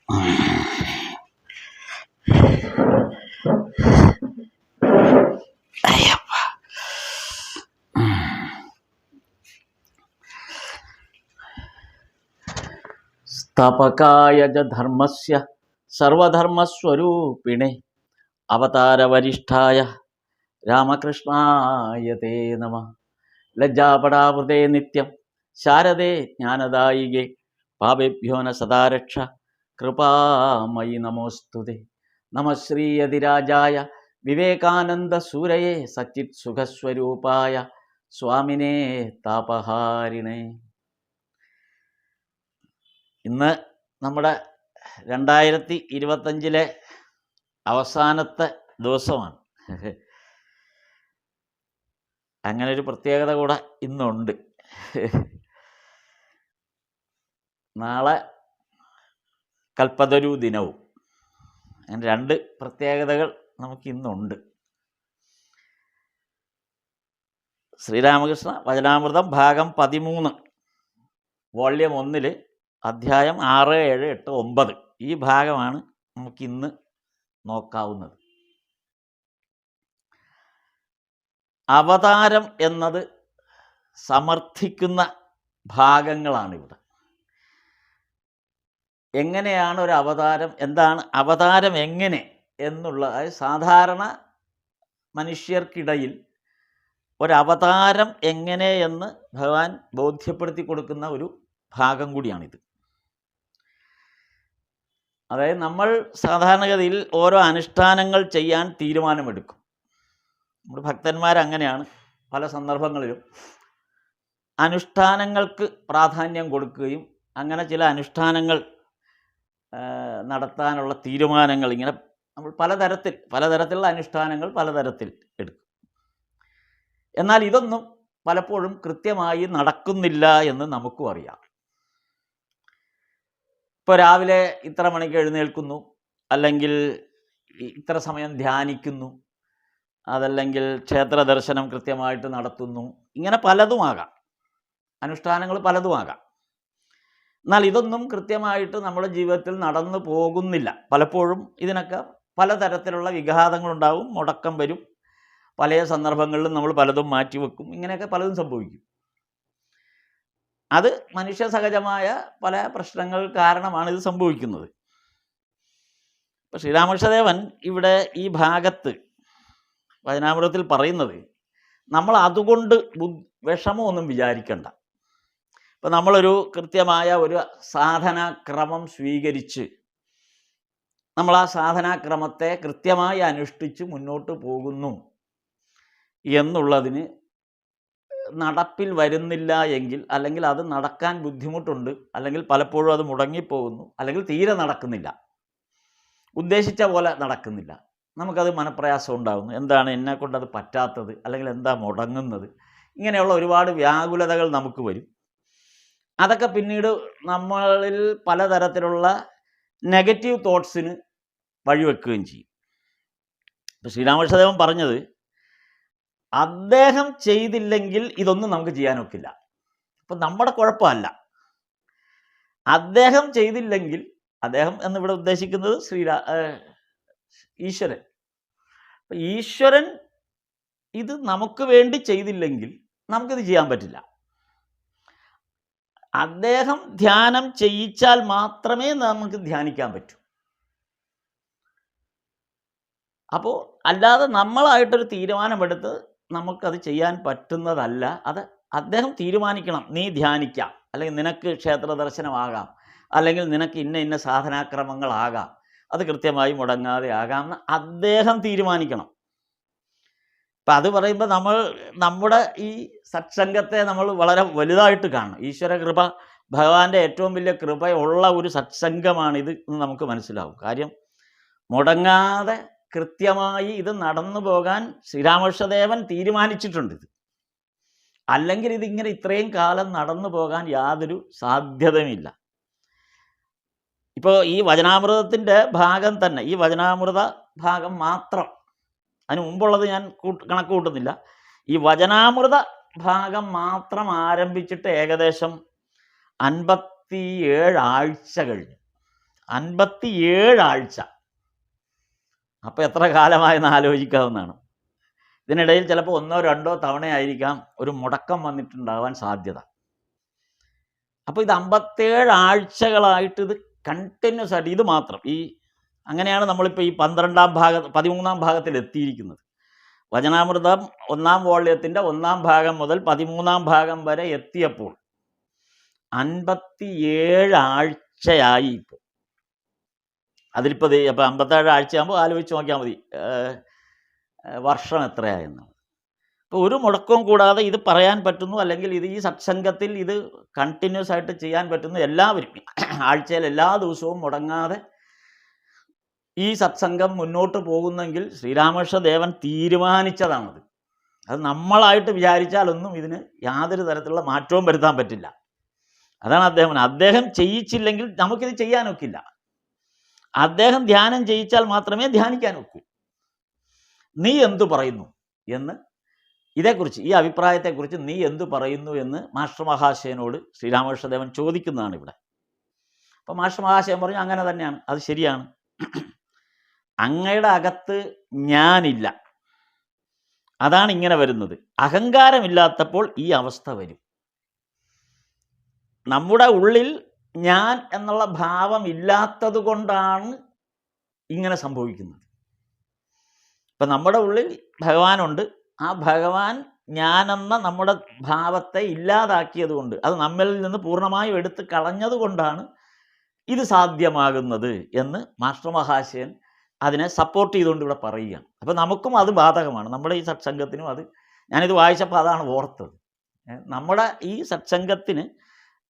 സ്ഥാപകായ ധർമ്മസ്യ സർവധർമ്മസ്വരൂപിണേ അവതാരവരിഷ്ഠായ രാമകൃഷ്ണായ തേ നമഃ. ലജ്ജാപടാവൃതേ നിത്യം ശാരദേ ജ്ഞാനദായികേ പാപേഭ്യോ ന സദാ രക്ഷ കൃപാമയി നമോസ്തുതേ. നമഃ ശ്രീയതിരാജായ വിവേകാനന്ദസൂരയേ സച്ചിത് സുഖസ്വരൂപായ സ്വാമിനേ താപഹാരിണേ. ഇന്ന് നമ്മുടെ 2025 അവസാനത്തെ ദിവസമാണ്. അങ്ങനെ ഒരു പ്രത്യേകത കൂടെ ഇന്നുണ്ട്. നാളെ കൽപ്പതരു ദിനവും. അങ്ങനെ 2 പ്രത്യേകതകൾ നമുക്കിന്നുണ്ട്. ശ്രീരാമകൃഷ്ണ വചനാമൃതം ഭാഗം 13 വോള്യം 1 അധ്യായം 6, 7, 8, 9 ഈ ഭാഗമാണ് നമുക്കിന്ന് നോക്കാവുന്നത്. അവതാരം എന്നത് സമർത്ഥിക്കുന്ന ഭാഗങ്ങളാണിവിടെ. എങ്ങനെയാണ് ഒരു അവതാരം, എന്താണ് അവതാരം എങ്ങനെ എന്നുള്ള സാധാരണ മനുഷ്യർക്കിടയിൽ ഒരവതാരം എങ്ങനെ എന്ന് ഭഗവാൻ ബോധ്യപ്പെടുത്തി കൊടുക്കുന്ന ഒരു ഭാഗം കൂടിയാണിത്. അതായത് നമ്മൾ സാധാരണഗതിയിൽ ഓരോ അനുഷ്ഠാനങ്ങൾ ചെയ്യാൻ തീരുമാനമെടുക്കും. നമ്മുടെ ഭക്തന്മാരങ്ങനെയാണ്. പല സന്ദർഭങ്ങളിലും അനുഷ്ഠാനങ്ങൾക്ക് പ്രാധാന്യം കൊടുക്കുകയും അങ്ങനെ ചില അനുഷ്ഠാനങ്ങൾ നടത്താനുള്ള തീരുമാനങ്ങൾ ഇങ്ങനെ നമ്മൾ പലതരത്തിലുള്ള അനുഷ്ഠാനങ്ങൾ പലതരത്തിൽ എടുക്കും. എന്നാൽ ഇതൊന്നും പലപ്പോഴും കൃത്യമായി നടക്കുന്നില്ല എന്ന് നമുക്കും അറിയാം. ഇപ്പോൾ രാവിലെ ഇത്ര മണിക്ക് എഴുന്നേൽക്കുന്നു, അല്ലെങ്കിൽ ഇത്ര സമയം ധ്യാനിക്കുന്നു, അതല്ലെങ്കിൽ ക്ഷേത്ര ദർശനം കൃത്യമായിട്ട് നടത്തുന്നു, ഇങ്ങനെ പലതുമാകാം, അനുഷ്ഠാനങ്ങൾ പലതുമാകാം. എന്നാൽ ഇതൊന്നും കൃത്യമായിട്ട് നമ്മുടെ ജീവിതത്തിൽ നടന്നു പോകുന്നില്ല. പലപ്പോഴും ഇതിനൊക്കെ പലതരത്തിലുള്ള വിഘാതങ്ങളുണ്ടാവും, മുടക്കം വരും, പല സന്ദർഭങ്ങളിലും നമ്മൾ പലതും മാറ്റിവെക്കും, ഇങ്ങനെയൊക്കെ പലതും സംഭവിക്കും. അത് മനുഷ്യ സഹജമായ പല പ്രശ്നങ്ങൾ കാരണമാണ് ഇത് സംഭവിക്കുന്നത്. ഇപ്പം ശ്രീരാമകൃഷ്ണദേവൻ ഇവിടെ ഈ ഭാഗത്ത് വചനാമൃതത്തിൽ പറയുന്നത് നമ്മൾ അതുകൊണ്ട് വിഷമമൊന്നും വിചാരിക്കണ്ട. ഇപ്പം നമ്മളൊരു കൃത്യമായ ഒരു സാധനാക്രമം സ്വീകരിച്ച് നമ്മൾ ആ സാധനാക്രമത്തെ കൃത്യമായി അനുഷ്ഠിച്ച് മുന്നോട്ട് പോകുന്നു എന്നുള്ളതിന് നടപ്പിൽ വരുന്നില്ല എങ്കിൽ, അല്ലെങ്കിൽ അത് നടക്കാൻ ബുദ്ധിമുട്ടുണ്ട്, അല്ലെങ്കിൽ പലപ്പോഴും അത് മുടങ്ങിപ്പോകുന്നു, അല്ലെങ്കിൽ തീരെ നടക്കുന്നില്ല, ഉദ്ദേശിച്ച പോലെ നടക്കുന്നില്ല, നമുക്കത് മനപ്രയാസം ഉണ്ടാകുന്നു. എന്താണ് എന്നെക്കൊണ്ടത് പറ്റാത്തത്, അല്ലെങ്കിൽ എന്താ മുടങ്ങുന്നത്, ഇങ്ങനെയുള്ള ഒരുപാട് വ്യാകുലതകൾ നമുക്ക് വരും. അതൊക്കെ പിന്നീട് നമ്മളിൽ പലതരത്തിലുള്ള നെഗറ്റീവ് തോട്ട്സിന് വഴിവെക്കുകയും ചെയ്യും. ഇപ്പം ശ്രീരാമകൃഷ്ണദേവൻ പറഞ്ഞത് അദ്ദേഹം ചെയ്തില്ലെങ്കിൽ ഇതൊന്നും നമുക്ക് ചെയ്യാനൊക്കില്ല. അപ്പം നമ്മുടെ കുഴപ്പമല്ല, അദ്ദേഹം ചെയ്തില്ലെങ്കിൽ, അദ്ദേഹം എന്നിവിടെ ഉദ്ദേശിക്കുന്നത് ഈശ്വരൻ. ഈശ്വരൻ ഇത് നമുക്ക് വേണ്ടി ചെയ്തില്ലെങ്കിൽ നമുക്കിത് ചെയ്യാൻ പറ്റില്ല. അദ്ദേഹം ധ്യാനം ചെയ്യിച്ചാൽ മാത്രമേ നമുക്ക് ധ്യാനിക്കാൻ പറ്റൂ. അപ്പോൾ അല്ലാതെ നമ്മളായിട്ടൊരു തീരുമാനമെടുത്ത് നമുക്കത് ചെയ്യാൻ പറ്റുന്നതല്ല. അത് അദ്ദേഹം തീരുമാനിക്കണം, നീ ധ്യാനിക്കാം, അല്ലെങ്കിൽ നിനക്ക് ക്ഷേത്ര ദർശനമാകാം, അല്ലെങ്കിൽ നിനക്ക് ഇന്ന സാധനാക്രമങ്ങളാകാം, അത് കൃത്യമായി മുടങ്ങാതെ ആകാമെന്ന് അദ്ദേഹം തീരുമാനിക്കണം. അപ്പം അത് പറയുമ്പോൾ നമ്മുടെ ഈ സത്സംഗത്തെ നമ്മൾ വളരെ വലുതായിട്ട് കാണണം. ഈശ്വര കൃപ, ഭഗവാന്റെ ഏറ്റവും വലിയ കൃപയുള്ള ഒരു സത്സംഗമാണിത് എന്ന് നമുക്ക് മനസ്സിലാവും. കാര്യം മുടങ്ങാതെ കൃത്യമായി ഇത് നടന്നു പോകാൻ ശ്രീരാമകൃഷ്ണദേവൻ തീരുമാനിച്ചിട്ടുണ്ട്. ഇത് അല്ലെങ്കിൽ ഇതിങ്ങനെ ഇത്രയും കാലം നടന്നു പോകാൻ യാതൊരു സാധ്യതയുമില്ല. ഇപ്പോൾ ഈ വചനാമൃതത്തിൻ്റെ ഭാഗം തന്നെ, ഈ വചനാമൃത ഭാഗം മാത്രം, അതിന് മുമ്പുള്ളത് ഞാൻ കണക്ക് കൂട്ടുന്നില്ല, ഈ വചനാമൃത ഭാഗം മാത്രം ആരംഭിച്ചിട്ട് ഏകദേശം 57 ആഴ്ച കഴിഞ്ഞു. 57 ആഴ്ച. അപ്പോൾ എത്ര കാലമായെന്ന് ആലോചിക്കാവുന്നതാണ്. ഇതിനിടയിൽ ചിലപ്പോൾ 1 or 2 തവണയായിരിക്കാം ഒരു മുടക്കം വന്നിട്ടുണ്ടാവാൻ സാധ്യത. അപ്പോൾ ഇത് 57 ആഴ്ചകളായിട്ട് ഇത് കണ്ടിന്യൂസ് ആയിട്ട് ഇത് മാത്രം അങ്ങനെയാണ് നമ്മളിപ്പോൾ ഈ 13ാം ഭാഗത്തിൽ എത്തിയിരിക്കുന്നത്. വചനാമൃതം 1ാം വോള്യത്തിൻ്റെ 1ാം ഭാഗം മുതൽ 13ാം ഭാഗം വരെ എത്തിയപ്പോൾ 57 ആഴ്ചയായി ഇപ്പോൾ. അതിലിപ്പോൾ അപ്പോൾ 57 ആഴ്ചയാകുമ്പോൾ ആലോചിച്ച് നോക്കിയാൽ മതി വർഷം എത്രയായെന്ന്. അപ്പോൾ ഒരു മുടക്കവും കൂടാതെ ഇത് പറയാൻ പറ്റുന്നു, അല്ലെങ്കിൽ ഇത് ഈ സത്സംഗത്തിൽ ഇത് കണ്ടിന്യൂസ് ആയിട്ട് ചെയ്യാൻ പറ്റുന്നു. എല്ലാവരും ആഴ്ചയിൽ എല്ലാ ദിവസവും മുടങ്ങാതെ ഈ സത്സംഗം മുന്നോട്ട് പോകുന്നെങ്കിൽ ശ്രീരാമകൃഷ്ണദേവൻ തീരുമാനിച്ചതാണത്. അത് നമ്മളായിട്ട് വിചാരിച്ചാലൊന്നും ഇതിന് യാതൊരു തരത്തിലുള്ള മാറ്റവും വരുത്താൻ പറ്റില്ല. അതാണ് അദ്ദേഹം ചെയ്യിച്ചില്ലെങ്കിൽ നമുക്കിത് ചെയ്യാനൊക്കില്ല. അദ്ദേഹം ധ്യാനം ചെയ്യിച്ചാൽ മാത്രമേ ധ്യാനിക്കാൻ ഒക്കൂ. നീ എന്തു പറയുന്നു എന്ന്, ഇതേക്കുറിച്ച്, ഈ അഭിപ്രായത്തെക്കുറിച്ച് നീ എന്തു പറയുന്നു എന്ന് മാസ്റ്റർ മഹാശയനോട് ശ്രീരാമകൃഷ്ണദേവൻ ചോദിക്കുന്നതാണ് ഇവിടെ. അപ്പോൾ മാസ്റ്റർ മഹാശയൻ പറഞ്ഞു, അങ്ങനെ തന്നെയാണ്, അത് ശരിയാണ്. അങ്ങയുടെ അകത്ത് ഞാനില്ല, അതാണ് ഇങ്ങനെ വരുന്നത്. അഹങ്കാരമില്ലാത്തപ്പോൾ ഈ അവസ്ഥ വരും. നമ്മുടെ ഉള്ളിൽ ഞാൻ എന്നുള്ള ഭാവം ഇല്ലാത്തത് കൊണ്ടാണ് ഇങ്ങനെ സംഭവിക്കുന്നത്. ഇപ്പം നമ്മുടെ ഉള്ളിൽ ഭഗവാനുണ്ട്. ആ ഭഗവാൻ ഞാനെന്ന നമ്മുടെ ഭാവത്തെ ഇല്ലാതാക്കിയത് കൊണ്ട്, അത് നമ്മിൽ നിന്ന് പൂർണ്ണമായും എടുത്ത് കളഞ്ഞത് കൊണ്ടാണ് ഇത് സാധ്യമാകുന്നത് എന്ന് മാസ്റ്റർ മഹാശയൻ അതിനെ സപ്പോർട്ട് ചെയ്തുകൊണ്ട് ഇവിടെ പറയുകയാണ്. അപ്പോൾ നമുക്കും അത് ബാധകമാണ്. നമ്മുടെ ഈ സത്സംഗത്തിനും അത്, ഞാനിത് വായിച്ചപ്പോൾ അതാണ് ഓർത്തത്. നമ്മുടെ ഈ സത്സംഗത്തിന്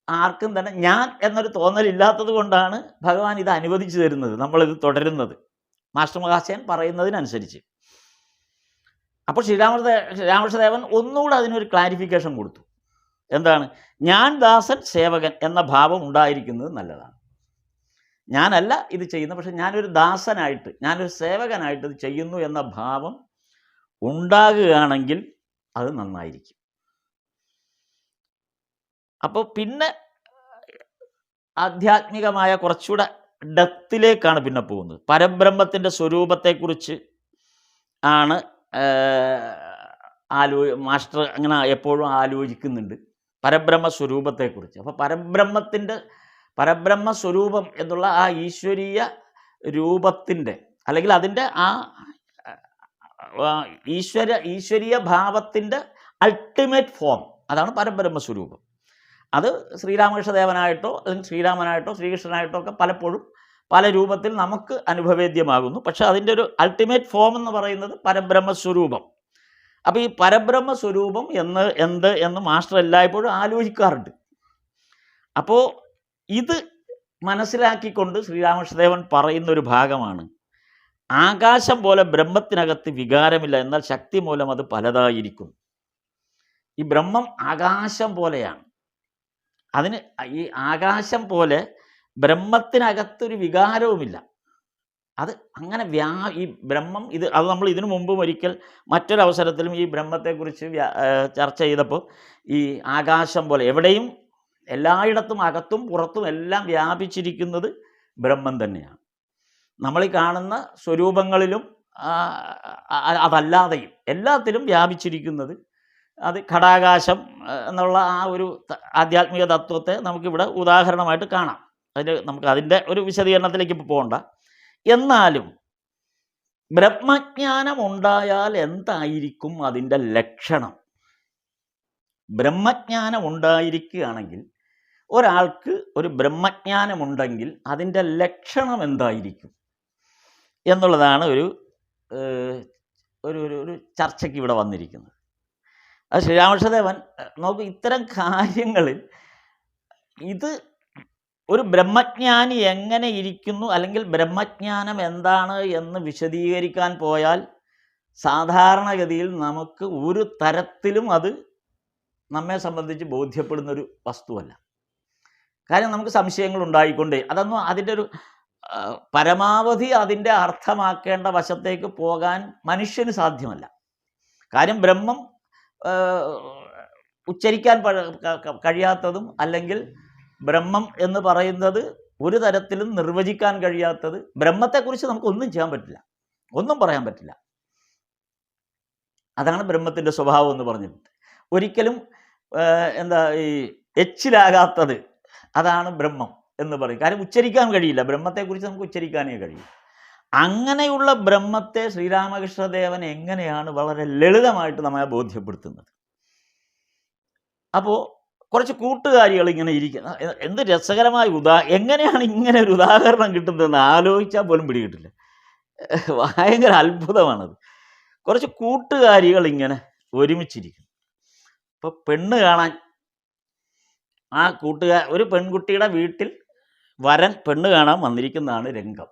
ആർക്കും തന്നെ ഞാൻ എന്നൊരു തോന്നലില്ലാത്തത് കൊണ്ടാണ് ഭഗവാൻ ഇത് അനുവദിച്ചു തരുന്നത്, നമ്മളിത് തുടരുന്നത് മാസ്റ്റർ മഹാശയൻ പറയുന്നതിനനുസരിച്ച്. അപ്പോൾ ശ്രീരാമകൃഷ്ണദേവൻ ഒന്നുകൂടെ അതിനൊരു ക്ലാരിഫിക്കേഷൻ കൊടുത്തു. എന്താണ്? ഞാൻ ദാസൻ സേവകൻ എന്ന ഭാവം ഉണ്ടായിരിക്കുന്നത് നല്ലതാണ്. ഞാനല്ല ഇത് ചെയ്യുന്നത്, പക്ഷെ ഞാനൊരു ദാസനായിട്ട്, ഞാനൊരു സേവകനായിട്ട് ഇത് ചെയ്യുന്നു എന്ന ഭാവം ഉണ്ടാകുകയാണെങ്കിൽ അത് നന്നായിരിക്കും. അപ്പോൾ പിന്നെ ആധ്യാത്മികമായ കുറച്ചുകൂടെ ഡെപ്തിലേക്കാണ് പിന്നെ പോകുന്നത്. പരബ്രഹ്മത്തിൻ്റെ സ്വരൂപത്തെക്കുറിച്ച് ആണ് മാസ്റ്റർ അങ്ങനെ എപ്പോഴും ആലോചിക്കുന്നുണ്ട്, പരബ്രഹ്മ സ്വരൂപത്തെക്കുറിച്ച്. അപ്പോൾ പരബ്രഹ്മ സ്വരൂപം എന്നുള്ള ആ ഈശ്വരീയ രൂപത്തിൻ്റെ, അല്ലെങ്കിൽ അതിൻ്റെ ആ ഈശ്വരീയ ഭാവത്തിൻ്റെ അൾട്ടിമേറ്റ് ഫോം, അതാണ് പരബ്രഹ്മ സ്വരൂപം. അത് ശ്രീരാമകൃഷ്ണദേവനായിട്ടോ അല്ലെങ്കിൽ ശ്രീരാമനായിട്ടോ ശ്രീകൃഷ്ണനായിട്ടോ ഒക്കെ പലപ്പോഴും പല രൂപത്തിൽ നമുക്ക് അനുഭവേദ്യമാകുന്നു. പക്ഷെ അതിൻ്റെ ഒരു അൾട്ടിമേറ്റ് ഫോം എന്ന് പറയുന്നത് പരബ്രഹ്മസ്വരൂപം. അപ്പോൾ ഈ പരബ്രഹ്മസ്വരൂപം എന്ന് മാസ്റ്റർ എല്ലായ്പ്പോഴും ആലോചിക്കാറുണ്ട്. അപ്പോൾ ഇത് മനസ്സിലാക്കിക്കൊണ്ട് ശ്രീരാമകൃഷ്ണദേവൻ പറയുന്നൊരു ഭാഗമാണ്, ആകാശം പോലെ ബ്രഹ്മത്തിനകത്ത് വികാരമില്ല, എന്നാൽ ശക്തി മൂലം അത് പലതായിരിക്കും. ഈ ബ്രഹ്മം ആകാശം പോലെയാണ്. അതിന് ഈ ആകാശം പോലെ ബ്രഹ്മത്തിനകത്തൊരു വികാരവുമില്ല. അത് അങ്ങനെ ഈ ബ്രഹ്മം അത് നമ്മൾ ഇതിനു മുമ്പും ഒരിക്കൽ മറ്റൊരവസരത്തിലും ഈ ബ്രഹ്മത്തെക്കുറിച്ച് ചർച്ച ചെയ്തപ്പോൾ, ഈ ആകാശം പോലെ എവിടെയും എല്ലായിടത്തും അകത്തും പുറത്തും എല്ലാം വ്യാപിച്ചിരിക്കുന്നത് ബ്രഹ്മം തന്നെയാണ്. നമ്മളീ കാണുന്ന സ്വരൂപങ്ങളിലും അതല്ലാതെയും എല്ലാത്തിലും വ്യാപിച്ചിരിക്കുന്നത് അത് ഘടാകാശം എന്നുള്ള ആ ഒരു ആധ്യാത്മിക തത്വത്തെ നമുക്കിവിടെ ഉദാഹരണമായിട്ട് കാണാം. നമുക്ക് അതിൻ്റെ ഒരു വിശദീകരണത്തിലേക്ക് ഇപ്പോൾ പോകണ്ട. എന്നാലും ബ്രഹ്മജ്ഞാനം ഉണ്ടായാൽ എന്തായിരിക്കും അതിൻ്റെ ലക്ഷണം? ബ്രഹ്മജ്ഞാനം ഉണ്ടായിരിക്കുകയാണെങ്കിൽ, ഒരാൾക്ക് ഒരു ബ്രഹ്മജ്ഞാനമുണ്ടെങ്കിൽ അതിൻ്റെ ലക്ഷണം എന്തായിരിക്കും എന്നുള്ളതാണ് ഒരു ചർച്ചയ്ക്ക് ഇവിടെ വന്നിരിക്കുന്നത്. അത് ശ്രീരാമകൃഷ്ണദേവൻ നോക്കൂ, ഇത്തരം കാര്യങ്ങളിൽ ഇത് ഒരു ബ്രഹ്മജ്ഞാനി എങ്ങനെ ഇരിക്കുന്നു, അല്ലെങ്കിൽ ബ്രഹ്മജ്ഞാനം എന്താണ് എന്ന് വിശദീകരിക്കാൻ പോയാൽ സാധാരണഗതിയിൽ നമുക്ക് ഒരു തരത്തിലും അത് നമ്മെ സംബന്ധിച്ച് ബോധ്യപ്പെടുന്നൊരു വസ്തുവല്ല. കാര്യം നമുക്ക് സംശയങ്ങൾ ഉണ്ടായിക്കൊണ്ടേ, അതൊന്നും അതിൻ്റെ ഒരു പരമാവധി അതിൻ്റെ അർത്ഥമാക്കേണ്ട വശത്തേക്ക് പോകാൻ മനുഷ്യന് സാധ്യമല്ല. കാര്യം ബ്രഹ്മം ഉച്ചരിക്കാൻ കഴിയാത്തതും, അല്ലെങ്കിൽ ബ്രഹ്മം എന്ന് പറയുന്നത് ഒരു തരത്തിലും നിർവചിക്കാൻ കഴിയാത്തത്. ബ്രഹ്മത്തെക്കുറിച്ച് നമുക്കൊന്നും ചെയ്യാൻ പറ്റില്ല, ഒന്നും പറയാൻ പറ്റില്ല. അതാണ് ബ്രഹ്മത്തിൻ്റെ സ്വഭാവം എന്ന് പറഞ്ഞിട്ടുണ്ട്. ഒരിക്കലും എന്താ ഈ എച്ചിലാകാത്തത്, അതാണ് ബ്രഹ്മം എന്ന് പറയും. കാര്യം ഉച്ചരിക്കാൻ കഴിയില്ല, ബ്രഹ്മത്തെക്കുറിച്ച് നമുക്ക് ഉച്ചരിക്കാനേ കഴിയും. അങ്ങനെയുള്ള ബ്രഹ്മത്തെ ശ്രീരാമകൃഷ്ണദേവൻ എങ്ങനെയാണ് വളരെ ലളിതമായിട്ട് നമ്മെ ബോധ്യപ്പെടുത്തുന്നത്. അപ്പോൾ കുറച്ച് കൂട്ടുകാരികൾ ഇങ്ങനെ ഇരിക്കുന്ന, എന്ത് രസകരമായ എങ്ങനെയാണ് ഇങ്ങനെ ഒരു ഉദാഹരണം കിട്ടുന്നതെന്ന് ആലോചിച്ചാൽ പോലും പിടികിട്ടില്ല. ഭയങ്കര അത്ഭുതമാണത്. കുറച്ച് കൂട്ടുകാരികൾ ഇങ്ങനെ ഒരുമിച്ചിരിക്കും. ഇപ്പോൾ പെണ്ണ് കാണാൻ ആ ഒരു പെൺകുട്ടിയുടെ വീട്ടിൽ വരൻ പെണ്ണ് കാണാൻ വന്നിരിക്കുന്നതാണ് രംഗം.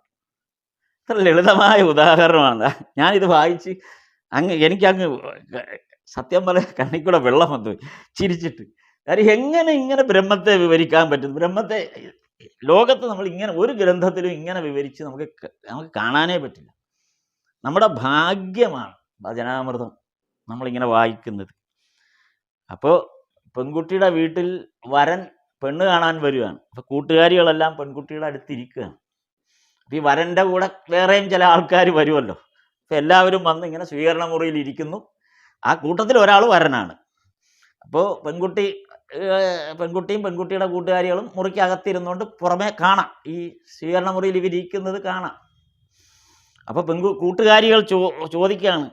അത്ര ലളിതമായ ഉദാഹരണമാണ്. ഞാനിത് വായിച്ച് എനിക്കങ്ങ് സത്യം പറയാൻ കണ്ണിക്കൂടെ വെള്ളം വന്നു ചിരിച്ചിട്ട്. കാര്യം എങ്ങനെ ഇങ്ങനെ ബ്രഹ്മത്തെ വിവരിക്കാൻ പറ്റും? ബ്രഹ്മത്തെ ലോകത്ത് നമ്മൾ ഇങ്ങനെ ഒരു ഗ്രന്ഥത്തിലും ഇങ്ങനെ വിവരിച്ച് നമുക്ക് കാണാനേ പറ്റില്ല. നമ്മുടെ ഭാഗ്യമാണ് ഭജനാമൃതം നമ്മളിങ്ങനെ വായിക്കുന്നത്. അപ്പോൾ പെൺകുട്ടിയുടെ വീട്ടിൽ വരൻ പെണ്ണ് കാണാൻ വരികയാണ്. അപ്പോൾ കൂട്ടുകാരികളെല്ലാം പെൺകുട്ടിയുടെ അടുത്തിരിക്കുകയാണ്. അപ്പോൾ ഈ വരൻ്റെ കൂടെ വേറെയും ചില ആൾക്കാർ വരുമല്ലോ. അപ്പോൾ എല്ലാവരും വന്ന് ഇങ്ങനെ സ്വീകരണ മുറിയിൽ ഇരിക്കുന്നു. ആ കൂട്ടത്തിൽ ഒരാൾ വരനാണ്. അപ്പോൾ പെൺകുട്ടിയും പെൺകുട്ടിയുടെ കൂട്ടുകാരികളും മുറിക്കകത്തിരുന്നുകൊണ്ട് പുറമെ കാണാം, ഈ സ്വീകരണ മുറിയിൽ ഇവരിയ്ക്കുന്നത് കാണാം. അപ്പോൾ കൂട്ടുകാരികൾ ചോദിക്കുകയാണ്,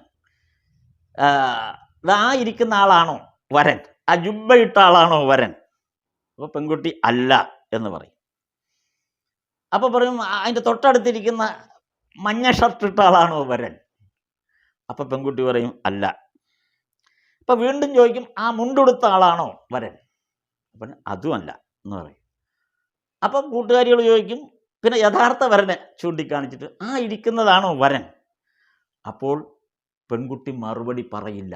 ആ ഇരിക്കുന്ന ആളാണോ വരൻ? ആ ജുബ്ബ ഇട്ട ആളാണോ വരൻ? അപ്പോൾ പെൺകുട്ടി അല്ല എന്ന് പറയും. അപ്പോൾ പറയും, അതിൻ്റെ തൊട്ടടുത്തിരിക്കുന്ന മഞ്ഞ ഷർട്ട് ഇട്ട ആളാണോ വരൻ? അപ്പോൾ പെൺകുട്ടി പറയും അല്ല. അപ്പോൾ വീണ്ടും ചോദിക്കും, ആ മുണ്ടുടുത്ത ആളാണോ വരൻ? അപ്പം അതുമല്ല എന്ന് പറയും. അപ്പം കൂട്ടുകാരികൾ ചോദിക്കും, പിന്നെ യഥാർത്ഥ വരനെ ചൂണ്ടിക്കാണിച്ചിട്ട്, ആ ഇരിക്കുന്നതാണോ വരൻ? അപ്പോൾ പെൺകുട്ടി മറുപടി പറയില്ല.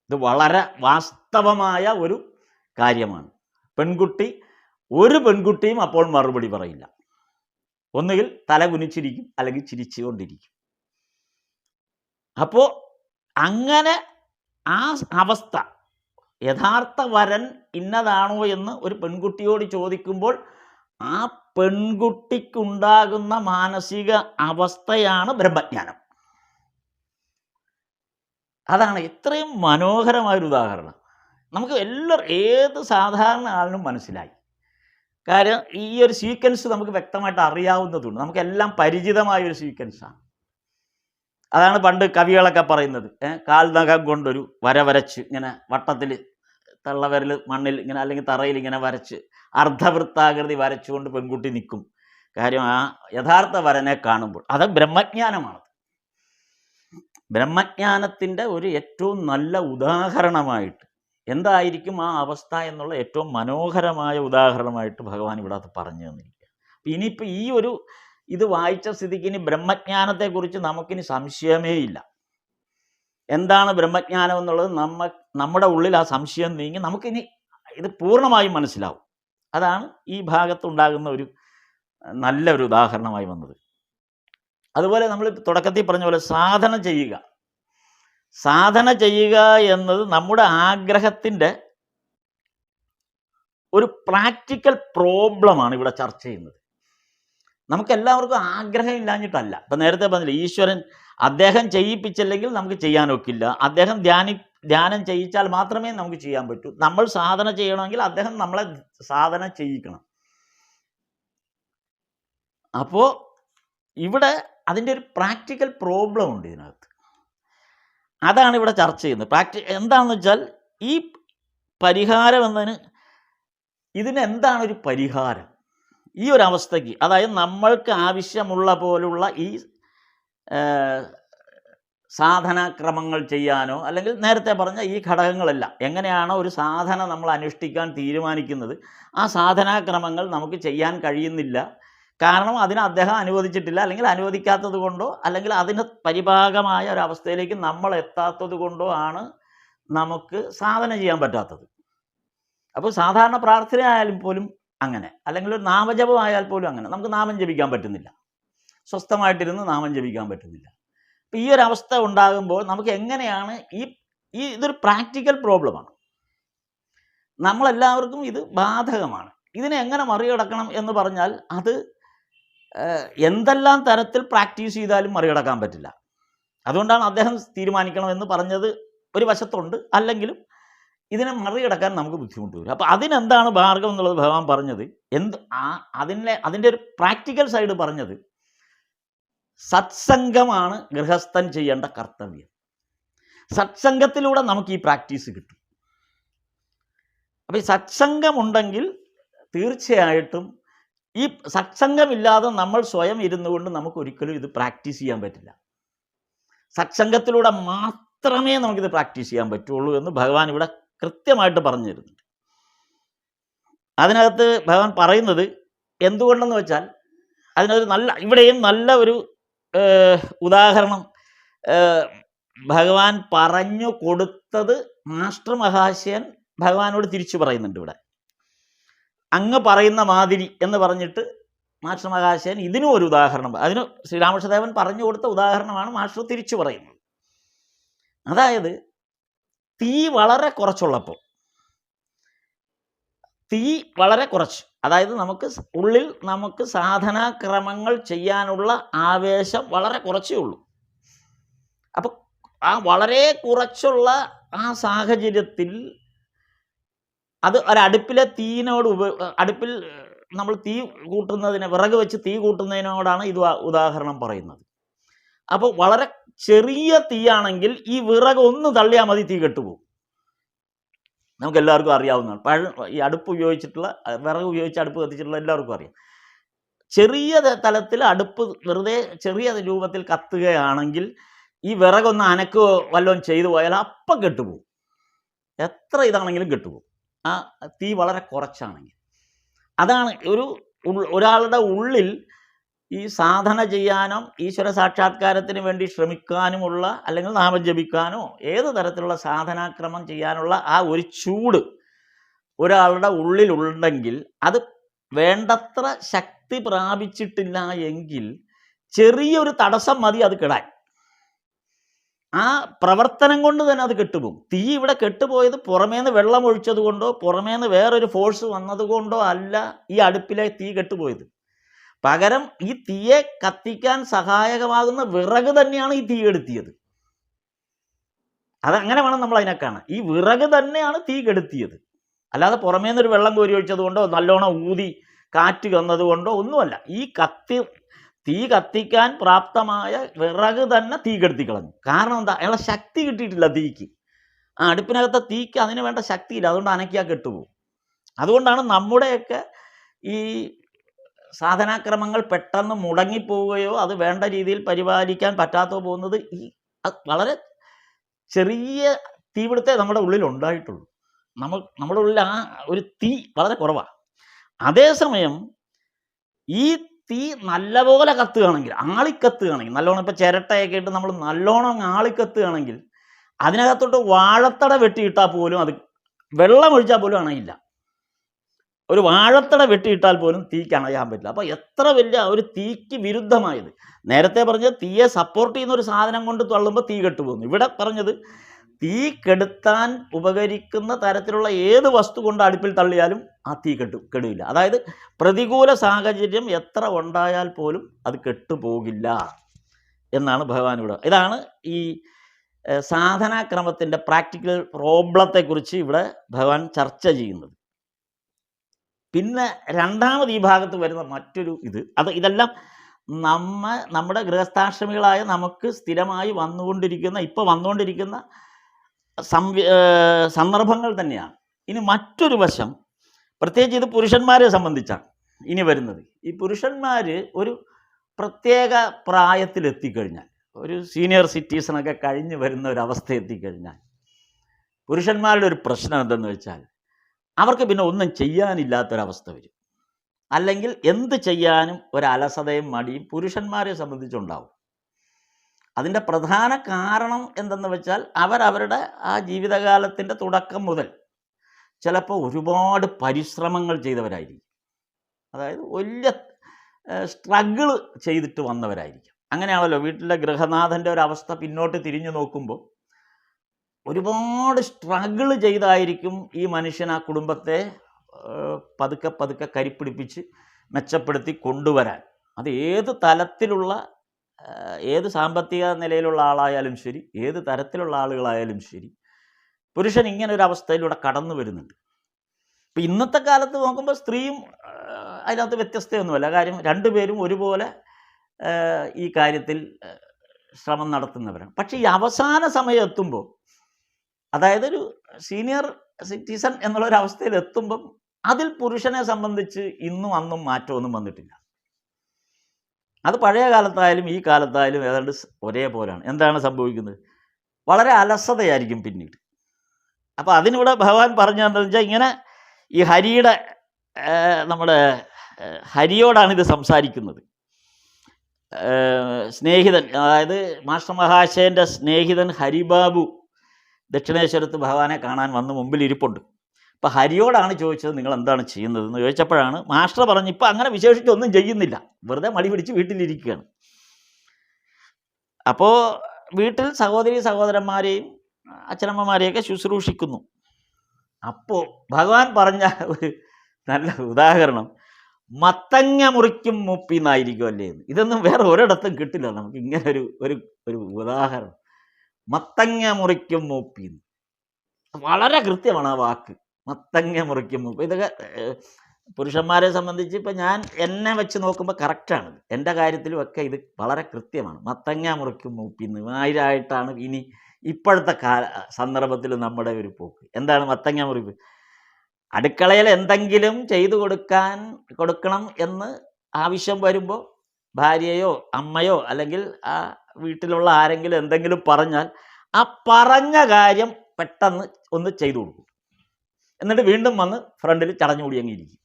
ഇത് വളരെ വാസ്തവമായ ഒരു കാര്യമാണ്. ഒരു പെൺകുട്ടിയും അപ്പോൾ മറുപടി പറയില്ല. ഒന്നുകിൽ തല കുനിച്ചിരിക്കും, അല്ലെങ്കിൽ ചിരിച്ചുകൊണ്ടിരിക്കും. അപ്പോൾ അങ്ങനെ ആ അവസ്ഥ, യഥാർത്ഥ വരൻ ഇന്നതാണോ എന്ന് ഒരു പെൺകുട്ടിയോട് ചോദിക്കുമ്പോൾ ആ പെൺകുട്ടിക്കുണ്ടാകുന്ന മാനസിക അവസ്ഥയാണ് ബ്രഹ്മജ്ഞാനം. അതാണ് ഇത്രയും മനോഹരമായൊരു ഉദാഹരണം. നമുക്ക് ഏത് സാധാരണ ആളിനും മനസ്സിലായി. കാര്യം ഈ ഒരു സീക്വൻസ് നമുക്ക് വ്യക്തമായിട്ട് അറിയാവുന്നതുണ്ട്, നമുക്കെല്ലാം പരിചിതമായൊരു സീക്വൻസാണ്. അതാണ് പണ്ട് കവികളൊക്കെ പറയുന്നത്, കാൽനഖം കൊണ്ടൊരു വര വരച്ച് ഇങ്ങനെ വട്ടത്തിൽ തള്ളവിരൽ മണ്ണിൽ ഇങ്ങനെ അല്ലെങ്കിൽ തറയിൽ ഇങ്ങനെ വരച്ച് അർദ്ധവൃത്താകൃതി വരച്ചുകൊണ്ട് പെൺകുട്ടി നിൽക്കും. കാര്യം ആ യഥാർത്ഥ വരനെ കാണുമ്പോൾ. അത് ബ്രഹ്മജ്ഞാനമാണ്. ബ്രഹ്മജ്ഞാനത്തിൻ്റെ ഒരു ഏറ്റവും നല്ല ഉദാഹരണമായിട്ട് എന്തായിരിക്കും ആ അവസ്ഥ എന്നുള്ള ഏറ്റവും മനോഹരമായ ഉദാഹരണമായിട്ട് ഭഗവാൻ ഇവിടെ അത് പറഞ്ഞു തന്നിരിക്കുക. ഇനിയിപ്പോൾ ഇത് വായിച്ച സ്ഥിതിക്ക് ഇനി ബ്രഹ്മജ്ഞാനത്തെക്കുറിച്ച് നമുക്കിനി സംശയമേ ഇല്ല. എന്താണ് ബ്രഹ്മജ്ഞാനം എന്നുള്ളത് നമ്മുടെ ഉള്ളിൽ ആ സംശയം നീങ്ങി നമുക്കിനി ഇത് പൂർണ്ണമായും മനസ്സിലാവും. അതാണ് ഈ ഭാഗത്തുണ്ടാകുന്ന ഒരു നല്ലൊരു ഉദാഹരണമായി വന്നത്. അതുപോലെ നമ്മൾ തുടക്കത്തിൽ പറഞ്ഞ പോലെ സാധന ചെയ്യുക എന്നത് നമ്മുടെ ആഗ്രഹത്തിൻ്റെ ഒരു പ്രാക്ടിക്കൽ പ്രോബ്ലമാണ് ഇവിടെ ചർച്ച ചെയ്യുന്നത്. നമുക്കെല്ലാവർക്കും ആഗ്രഹം ഇല്ലാഞ്ഞിട്ടല്ല. ഇപ്പം നേരത്തെ പറഞ്ഞില്ല, ഈശ്വരൻ അദ്ദേഹം ചെയ്യിപ്പിച്ചില്ലെങ്കിൽ നമുക്ക് ചെയ്യാനൊക്കില്ല. അദ്ദേഹം ധ്യാനം ചെയ്യിച്ചാൽ മാത്രമേ നമുക്ക് ചെയ്യാൻ പറ്റൂ. നമ്മൾ സാധന ചെയ്യണമെങ്കിൽ അദ്ദേഹം നമ്മളെ സാധന ചെയ്യിക്കണം. അപ്പോൾ ഇവിടെ അതിൻ്റെ ഒരു പ്രാക്ടിക്കൽ പ്രോബ്ലം ഉണ്ട് ഇതിനകത്ത്. അതാണ് ഇവിടെ ചർച്ച ചെയ്യുന്നത്. എന്താണെന്ന് വെച്ചാൽ ഈ പരിഹാരം എന്നതിന് ഇതിനെന്താണ് ഒരു പരിഹാരം? ഈ ഒരു അവസ്ഥയ്ക്ക്, അതായത് നമ്മൾക്ക് ആവശ്യമുള്ള പോലുള്ള ഈ സാധനാക്രമങ്ങൾ ചെയ്യാനോ, അല്ലെങ്കിൽ നേരത്തെ പറഞ്ഞ ഈ ഘടകങ്ങളെല്ലാം എങ്ങനെയാണോ ഒരു സാധന നമ്മൾ അനുഷ്ഠിക്കാൻ തീരുമാനിക്കുന്നത്, ആ സാധനാക്രമങ്ങൾ നമുക്ക് ചെയ്യാൻ കഴിയുന്നില്ല. കാരണം അതിന് അദ്ദേഹം അനുവദിച്ചിട്ടില്ല, അല്ലെങ്കിൽ അനുവദിക്കാത്തത് കൊണ്ടോ, അല്ലെങ്കിൽ അതിന് പരിഭാഗമായ ഒരവസ്ഥയിലേക്ക് നമ്മൾ എത്താത്തത് കൊണ്ടോ ആണ് നമുക്ക് സാധന ചെയ്യാൻ പറ്റാത്തത്. അപ്പോൾ സാധാരണ പ്രാർത്ഥന ആയാലും പോലും അങ്ങനെ, അല്ലെങ്കിൽ ഒരു നാമജപം ആയാൽ പോലും അങ്ങനെ, നമുക്ക് നാമം ജപിക്കാൻ പറ്റുന്നില്ല, സ്വസ്ഥമായിട്ടിരുന്ന് നാമം ജപിക്കാൻ പറ്റുന്നില്ല. അപ്പോൾ ഈ ഒരു അവസ്ഥ ഉണ്ടാകുമ്പോൾ നമുക്ക് എങ്ങനെയാണ് ഇതൊരു പ്രാക്ടിക്കൽ പ്രോബ്ലമാണ്. നമ്മളെല്ലാവർക്കും ഇത് ബാധകമാണ്. ഇതിനെ എങ്ങനെ മറികടക്കണം എന്ന് പറഞ്ഞാൽ അത് എന്തെല്ലാം തരത്തിൽ പ്രാക്ടീസ് ചെയ്താലും മറികടക്കാൻ പറ്റില്ല. അതുകൊണ്ടാണ് അദ്ദേഹം തീരുമാനിക്കണമെന്ന് പറഞ്ഞത് ഒരു വശത്തുണ്ട്. അല്ലെങ്കിലും ഇതിനെ മറികടക്കാൻ നമുക്ക് ബുദ്ധിമുട്ട് വരും. അപ്പോൾ അതിനെന്താണ് മാർഗം എന്നുള്ളത് ഭഗവാൻ പറഞ്ഞത് അതിൻ്റെ ഒരു പ്രാക്ടിക്കൽ സൈഡ് പറഞ്ഞത് സത്സംഗമാണ് ഗൃഹസ്ഥൻ ചെയ്യേണ്ട കർത്തവ്യം. സത്സംഗത്തിലൂടെ നമുക്ക് ഈ പ്രാക്ടീസ് കിട്ടും. അപ്പോൾ ഈ സത്സംഗമുണ്ടെങ്കിൽ തീർച്ചയായിട്ടും ഈ സത്സംഗമില്ലാതെ നമ്മൾ സ്വയം ഇരുന്നു കൊണ്ട് നമുക്ക് ഒരിക്കലും ഇത് പ്രാക്ടീസ് ചെയ്യാൻ പറ്റില്ല. സത്സംഗത്തിലൂടെ മാത്രമേ നമുക്കിത് പ്രാക്ടീസ് ചെയ്യാൻ പറ്റുള്ളൂ എന്ന് ഭഗവാൻ ഇവിടെ കൃത്യമായിട്ട് പറഞ്ഞു തരുന്നുണ്ട്. അതിനകത്ത് ഭഗവാൻ പറയുന്നത് എന്തുകൊണ്ടെന്ന് വെച്ചാൽ അതിനൊരു ഇവിടെയും നല്ല ഒരു ഉദാഹരണം ഭഗവാൻ പറഞ്ഞു കൊടുത്തത് മാസ്റ്റർ മഹാശയൻ ഭഗവാനോട് തിരിച്ചു പറയുന്നുണ്ട്. ഇവിടെ അങ്ങ് പറയുന്ന മാതിരി എന്ന് പറഞ്ഞിട്ട് മാസ്റ്റർ മഹാശയൻ ഇതിനും ഒരു ഉദാഹരണം, അതിന് ശ്രീരാമകൃഷ്ണദേവൻ പറഞ്ഞു കൊടുത്ത ഉദാഹരണമാണ് മാസ്റ്റർ തിരിച്ചു പറയുന്നത്. അതായത് തീ വളരെ കുറച്ചുള്ളപ്പോൾ, തീ വളരെ കുറച്ച്, അതായത് ഉള്ളിൽ നമുക്ക് സാധനാക്രമങ്ങൾ ചെയ്യാനുള്ള ആവേശം വളരെ കുറച്ചേ ഉള്ളൂ. അപ്പോൾ ആ വളരെ കുറച്ചുള്ള ആ സാഹചര്യത്തിൽ അത് ഒരടുപ്പിലെ അടുപ്പിൽ നമ്മൾ തീ കൂട്ടുന്നതിന്, വിറക് വെച്ച് തീ കൂട്ടുന്നതിനോടാണ് ഇത് ഉദാഹരണം പറയുന്നത്. അപ്പോൾ വളരെ ചെറിയ തീയാണെങ്കിൽ ഈ വിറക് ഒന്ന് തള്ളിയാൽ മതി, തീ കെട്ടുപോകും. നമുക്ക് എല്ലാവർക്കും അറിയാവുന്നതാണ്. ഈ അടുപ്പ് ഉപയോഗിച്ചിട്ടുള്ള, വിറക് ഉപയോഗിച്ച് അടുപ്പ് കത്തിച്ചിട്ടുള്ള എല്ലാവർക്കും അറിയാം. ചെറിയ തലത്തിൽ അടുപ്പ് വെറുതെ ചെറിയ രൂപത്തിൽ കത്തുകയാണെങ്കിൽ ഈ വിറകൊന്ന് അനക്കുകയോ വല്ലതും ചെയ്തു പോയാൽ അപ്പം കെട്ടുപോകും. എത്ര ഇതാണെങ്കിലും കെട്ടുപോകും, ആ തീ വളരെ കുറച്ചാണെങ്കിൽ. അതാണ് ഒരാളുടെ ഉള്ളിൽ ഈ സാധന ചെയ്യാനോ ഈശ്വര സാക്ഷാത്കാരത്തിന് വേണ്ടി ശ്രമിക്കാനുമുള്ള, അല്ലെങ്കിൽ നാമം ജപിക്കാനോ ഏത് തരത്തിലുള്ള സാധനാക്രമം ചെയ്യാനുള്ള ആ ഒരു ചൂട് ഒരാളുടെ ഉള്ളിലുണ്ടെങ്കിൽ അത് വേണ്ടത്ര ശക്തി പ്രാപിച്ചിട്ടില്ല എങ്കിൽ ചെറിയൊരു തടസ്സം മതി അത് കെടാൻ. ആ പ്രവർത്തനം കൊണ്ട് തന്നെ അത് കെട്ടുപോകും. തീ ഇവിടെ കെട്ടുപോയത് പുറമേന്ന് വെള്ളം ഒഴിച്ചത് കൊണ്ടോ പുറമേന്ന് വേറൊരു ഫോഴ്സ് വന്നതുകൊണ്ടോ അല്ല ഈ അടുപ്പിലെ തീ കെട്ടുപോയത്. പകരം ഈ തീയെ കത്തിക്കാൻ സഹായകമാകുന്ന വിറക് തന്നെയാണ് ഈ തീ കെടുത്തിയത്. അതങ്ങനെ വേണം നമ്മൾ അതിനെ കാണാൻ. ഈ വിറക് തന്നെയാണ് തീ കെടുത്തിയത്, അല്ലാതെ പുറമേന്നൊരു വെള്ളം കോരി ഒഴിച്ചത് കൊണ്ടോ നല്ലോണം ഊതി കാറ്റ് വന്നതുകൊണ്ടോ ഒന്നുമല്ല. ഈ തീ കത്തിക്കാൻ പ്രാപ്തമായ വിറക് തന്നെ തീ കെടുത്തിക്കളഞ്ഞു. കാരണം എന്താ? അയാളെ ശക്തി കിട്ടിയിട്ടില്ല തീക്ക്. ആ അടുപ്പിനകത്തെ തീക്ക് അതിന് വേണ്ട ശക്തിയില്ല, അതുകൊണ്ട് അനക്കിയാൽ കെട്ടുപോകും. അതുകൊണ്ടാണ് നമ്മുടെയൊക്കെ ഈ സാധനാക്രമങ്ങൾ പെട്ടെന്ന് മുടങ്ങിപ്പോവുകയോ അത് വേണ്ട രീതിയിൽ പരിപാലിക്കാൻ പറ്റാത്തോ പോകുന്നത് ഈ വളരെ ചെറിയ തീപിടുത്തേ നമ്മുടെ ഉള്ളിൽ ഉണ്ടായിട്ടുള്ളൂ. നമ്മുടെ ഉള്ളിൽ ആ ഒരു തീ വളരെ കുറവാണ്. അതേസമയം ഈ തീ നല്ലപോലെ കത്തുകയാണെങ്കിൽ, ആളിക്കത്തുകയാണെങ്കിൽ, നല്ലോണം ഇപ്പോൾ ചിരട്ടയൊക്കെ ഇട്ട് നമ്മൾ നല്ലോണം ആളിക്കത്തുകയാണെങ്കിൽ അതിനകത്തോട്ട് വാഴത്തട വെട്ടിയിട്ടാൽ പോലും, അത് വെള്ളം ഒഴിച്ചാൽ പോലും അണയില്ല. ഒരു വാഴത്തട വെട്ടിയിട്ടാൽ പോലും തീക്ക് അണയാൻ പറ്റില്ല. അപ്പോൾ എത്ര വലിയ ഒരു തീക്ക് വിരുദ്ധമായത്. നേരത്തെ പറഞ്ഞത് തീയെ സപ്പോർട്ട് ചെയ്യുന്ന ഒരു സാധനം കൊണ്ട് തള്ളുമ്പോൾ തീ കെട്ടുപോകുന്നു. ഇവിടെ പറഞ്ഞത് തീ കെടുത്താൻ ഉപകരിക്കുന്ന തരത്തിലുള്ള ഏത് വസ്തു കൊണ്ട് അടുപ്പിൽ തള്ളിയാലും ആ തീ കെടില്ല. അതായത് പ്രതികൂല സാഹചര്യം എത്ര ഉണ്ടായാൽ പോലും അത് കെട്ടുപോകില്ല എന്നാണ് ഭഗവാൻ ഇവിടെ. ഇതാണ് ഈ സാധനാക്രമത്തിൻ്റെ പ്രാക്ടിക്കൽ പ്രോബ്ലത്തെക്കുറിച്ച് ഇവിടെ ഭഗവാൻ ചർച്ച ചെയ്യുന്നത്. പിന്നെ രണ്ടാമത് ഈ ഭാഗത്ത് വരുന്ന മറ്റൊരു ഇതെല്ലാം നമ്മുടെ ഗൃഹസ്ഥാശ്രമികളായ നമുക്ക് സ്ഥിരമായി ഇപ്പോൾ വന്നുകൊണ്ടിരിക്കുന്ന സന്ദർഭങ്ങൾ തന്നെയാണ്. ഇനി മറ്റൊരു വശം, പ്രത്യേകിച്ച് ഇത് പുരുഷന്മാരെ സംബന്ധിച്ചാണ് ഇനി വരുന്നത്. ഈ പുരുഷന്മാർ ഒരു പ്രത്യേക പ്രായത്തിലെത്തിക്കഴിഞ്ഞാൽ, ഒരു സീനിയർ സിറ്റിസണൊക്കെ കഴിഞ്ഞ് വരുന്ന ഒരവസ്ഥ എത്തിക്കഴിഞ്ഞാൽ പുരുഷന്മാരുടെ ഒരു പ്രശ്നം എന്തെന്ന് വെച്ചാൽ അവർക്ക് പിന്നെ ഒന്നും ചെയ്യാനില്ലാത്തൊരവസ്ഥ വരും. അല്ലെങ്കിൽ എന്ത് ചെയ്യാനും ഒരലസതയും മടിയും പുരുഷന്മാരെ സംബന്ധിച്ചുണ്ടാവും. അതിൻ്റെ പ്രധാന കാരണം എന്തെന്ന് വെച്ചാൽ അവരവരുടെ ആ ജീവിതകാലത്തിൻ്റെ തുടക്കം മുതൽ ചിലപ്പോൾ ഒരുപാട് പരിശ്രമങ്ങൾ ചെയ്തവരായിരിക്കും. അതായത് വലിയ സ്ട്രഗിൾ ചെയ്തിട്ട് വന്നവരായിരിക്കും. അങ്ങനെയാണല്ലോ വീട്ടിലെ ഗൃഹനാഥൻ്റെ ഒരവസ്ഥ പിന്നോട്ട് തിരിഞ്ഞു നോക്കുമ്പോൾ ഒരുപാട് സ്ട്രഗിൾ ചെയ്തായിരിക്കും ഈ മനുഷ്യൻ ആ കുടുംബത്തെ പതുക്കെ പതുക്കെ കരിപ്പിടിപ്പിച്ച് മെച്ചപ്പെടുത്തി കൊണ്ടുവരാൻ, അത് ഏത് തലത്തിലുള്ള ഏത് സാമ്പത്തിക നിലയിലുള്ള ആളായാലും ശരി, ഏത് തരത്തിലുള്ള ആളുകളായാലും ശരി, പുരുഷൻ ഇങ്ങനെ ഒരു അവസ്ഥയിലൂടെ കടന്നു വരുന്നുണ്ട്. ഇപ്പം ഇന്നത്തെ കാലത്ത് നോക്കുമ്പോൾ സ്ത്രീയും അതിനകത്ത് വ്യത്യസ്തയൊന്നുമല്ല. കാര്യം രണ്ടുപേരും ഒരുപോലെ ഈ കാര്യത്തിൽ ശ്രമം നടത്തുന്നവരാണ്. പക്ഷേ ഈ അവസാന സമയം എത്തുമ്പോൾ, അതായത് ഒരു സീനിയർ സിറ്റിസൺ എന്നുള്ളൊരവസ്ഥയിൽ എത്തുമ്പം അതിൽ പുരുഷനെ സംബന്ധിച്ച് ഇന്നും അന്നും മാറ്റമൊന്നും വന്നിട്ടില്ല. അത് പഴയ കാലത്തായാലും ഈ കാലത്തായാലും ഏതാണ്ട് ഒരേപോലെയാണ്. എന്താണ് സംഭവിക്കുന്നത്? വളരെ അലസതയായിരിക്കും പിന്നീട്. അപ്പോൾ അതിനിവിടെ ഭഗവാൻ പറഞ്ഞതെന്ന് വെച്ചാൽ, ഇങ്ങനെ ഈ ഹരിയുടെ നമ്മുടെ ഹരിയോടാണ് ഇത് സംസാരിക്കുന്നത്. സ്നേഹിതൻ, അതായത് മാസ്റ്റർ മഹാശയൻ്റെ സ്നേഹിതൻ ഹരിബാബു ദക്ഷിണേശ്വരത്ത് ഭഗവാനെ കാണാൻ വന്ന് മുമ്പിൽ ഇരിപ്പുണ്ട്. അപ്പോൾ ഹരിയോടാണ് ചോദിച്ചത്, നിങ്ങൾ എന്താണ് ചെയ്യുന്നതെന്ന് ചോദിച്ചപ്പോഴാണ് മാസ്റ്റർ പറഞ്ഞു, ഇപ്പം അങ്ങനെ വിശേഷിച്ചൊന്നും ചെയ്യുന്നില്ല, വെറുതെ മടി പിടിച്ച് വീട്ടിലിരിക്കുകയാണ്. അപ്പോൾ വീട്ടിൽ സഹോദരി സഹോദരന്മാരെയും അച്ഛനമ്മമാരെയൊക്കെ ശുശ്രൂഷിക്കുന്നു. അപ്പോൾ ഭഗവാൻ പറഞ്ഞ ഒരു നല്ല ഉദാഹരണം മത്തങ്ങ മുറിക്കും മൂപ്പി എന്നായിരിക്കും അല്ലേ എന്ന്. ഇതൊന്നും വേറെ ഒരിടത്തും കിട്ടില്ല നമുക്ക് ഇങ്ങനെ ഒരു ഉദാഹരണം. മത്തങ്ങ മുറിക്കും മൂപ്പി, വളരെ കൃത്യമാണ് ആ വാക്ക്, മത്തങ്ങ മുറിക്കും മൂപ്പി. ഇതൊക്കെ പുരുഷന്മാരെ സംബന്ധിച്ച് ഇപ്പം ഞാൻ എന്നെ വെച്ച് നോക്കുമ്പോൾ കറക്റ്റാണ്. എൻ്റെ കാര്യത്തിലും ഒക്കെ ഇത് വളരെ കൃത്യമാണ്. മത്തങ്ങ മുറിക്കും മൂപ്പിന്ന് ആയിട്ടാണ് ഇനി ഇപ്പോഴത്തെ സന്ദർഭത്തിൽ നമ്മുടെ ഒരു പോക്ക്. എന്താണ് മത്തങ്ങ മുറിപ്പ്? അടുക്കളയിൽ എന്തെങ്കിലും ചെയ്തു കൊടുക്കണം എന്ന് ആവശ്യം വരുമ്പോൾ ഭാര്യയോ അമ്മയോ അല്ലെങ്കിൽ ആ വീട്ടിലുള്ള ആരെങ്കിലും എന്തെങ്കിലും പറഞ്ഞാൽ ആ പറഞ്ഞ കാര്യം പെട്ടെന്ന് ഒന്ന് ചെയ്തു കൊടുക്കും. എന്നിട്ട് വീണ്ടും വന്ന് ഫ്രണ്ടിൽ ചടഞ്ഞുകൂടി അങ്ങിരിക്കും.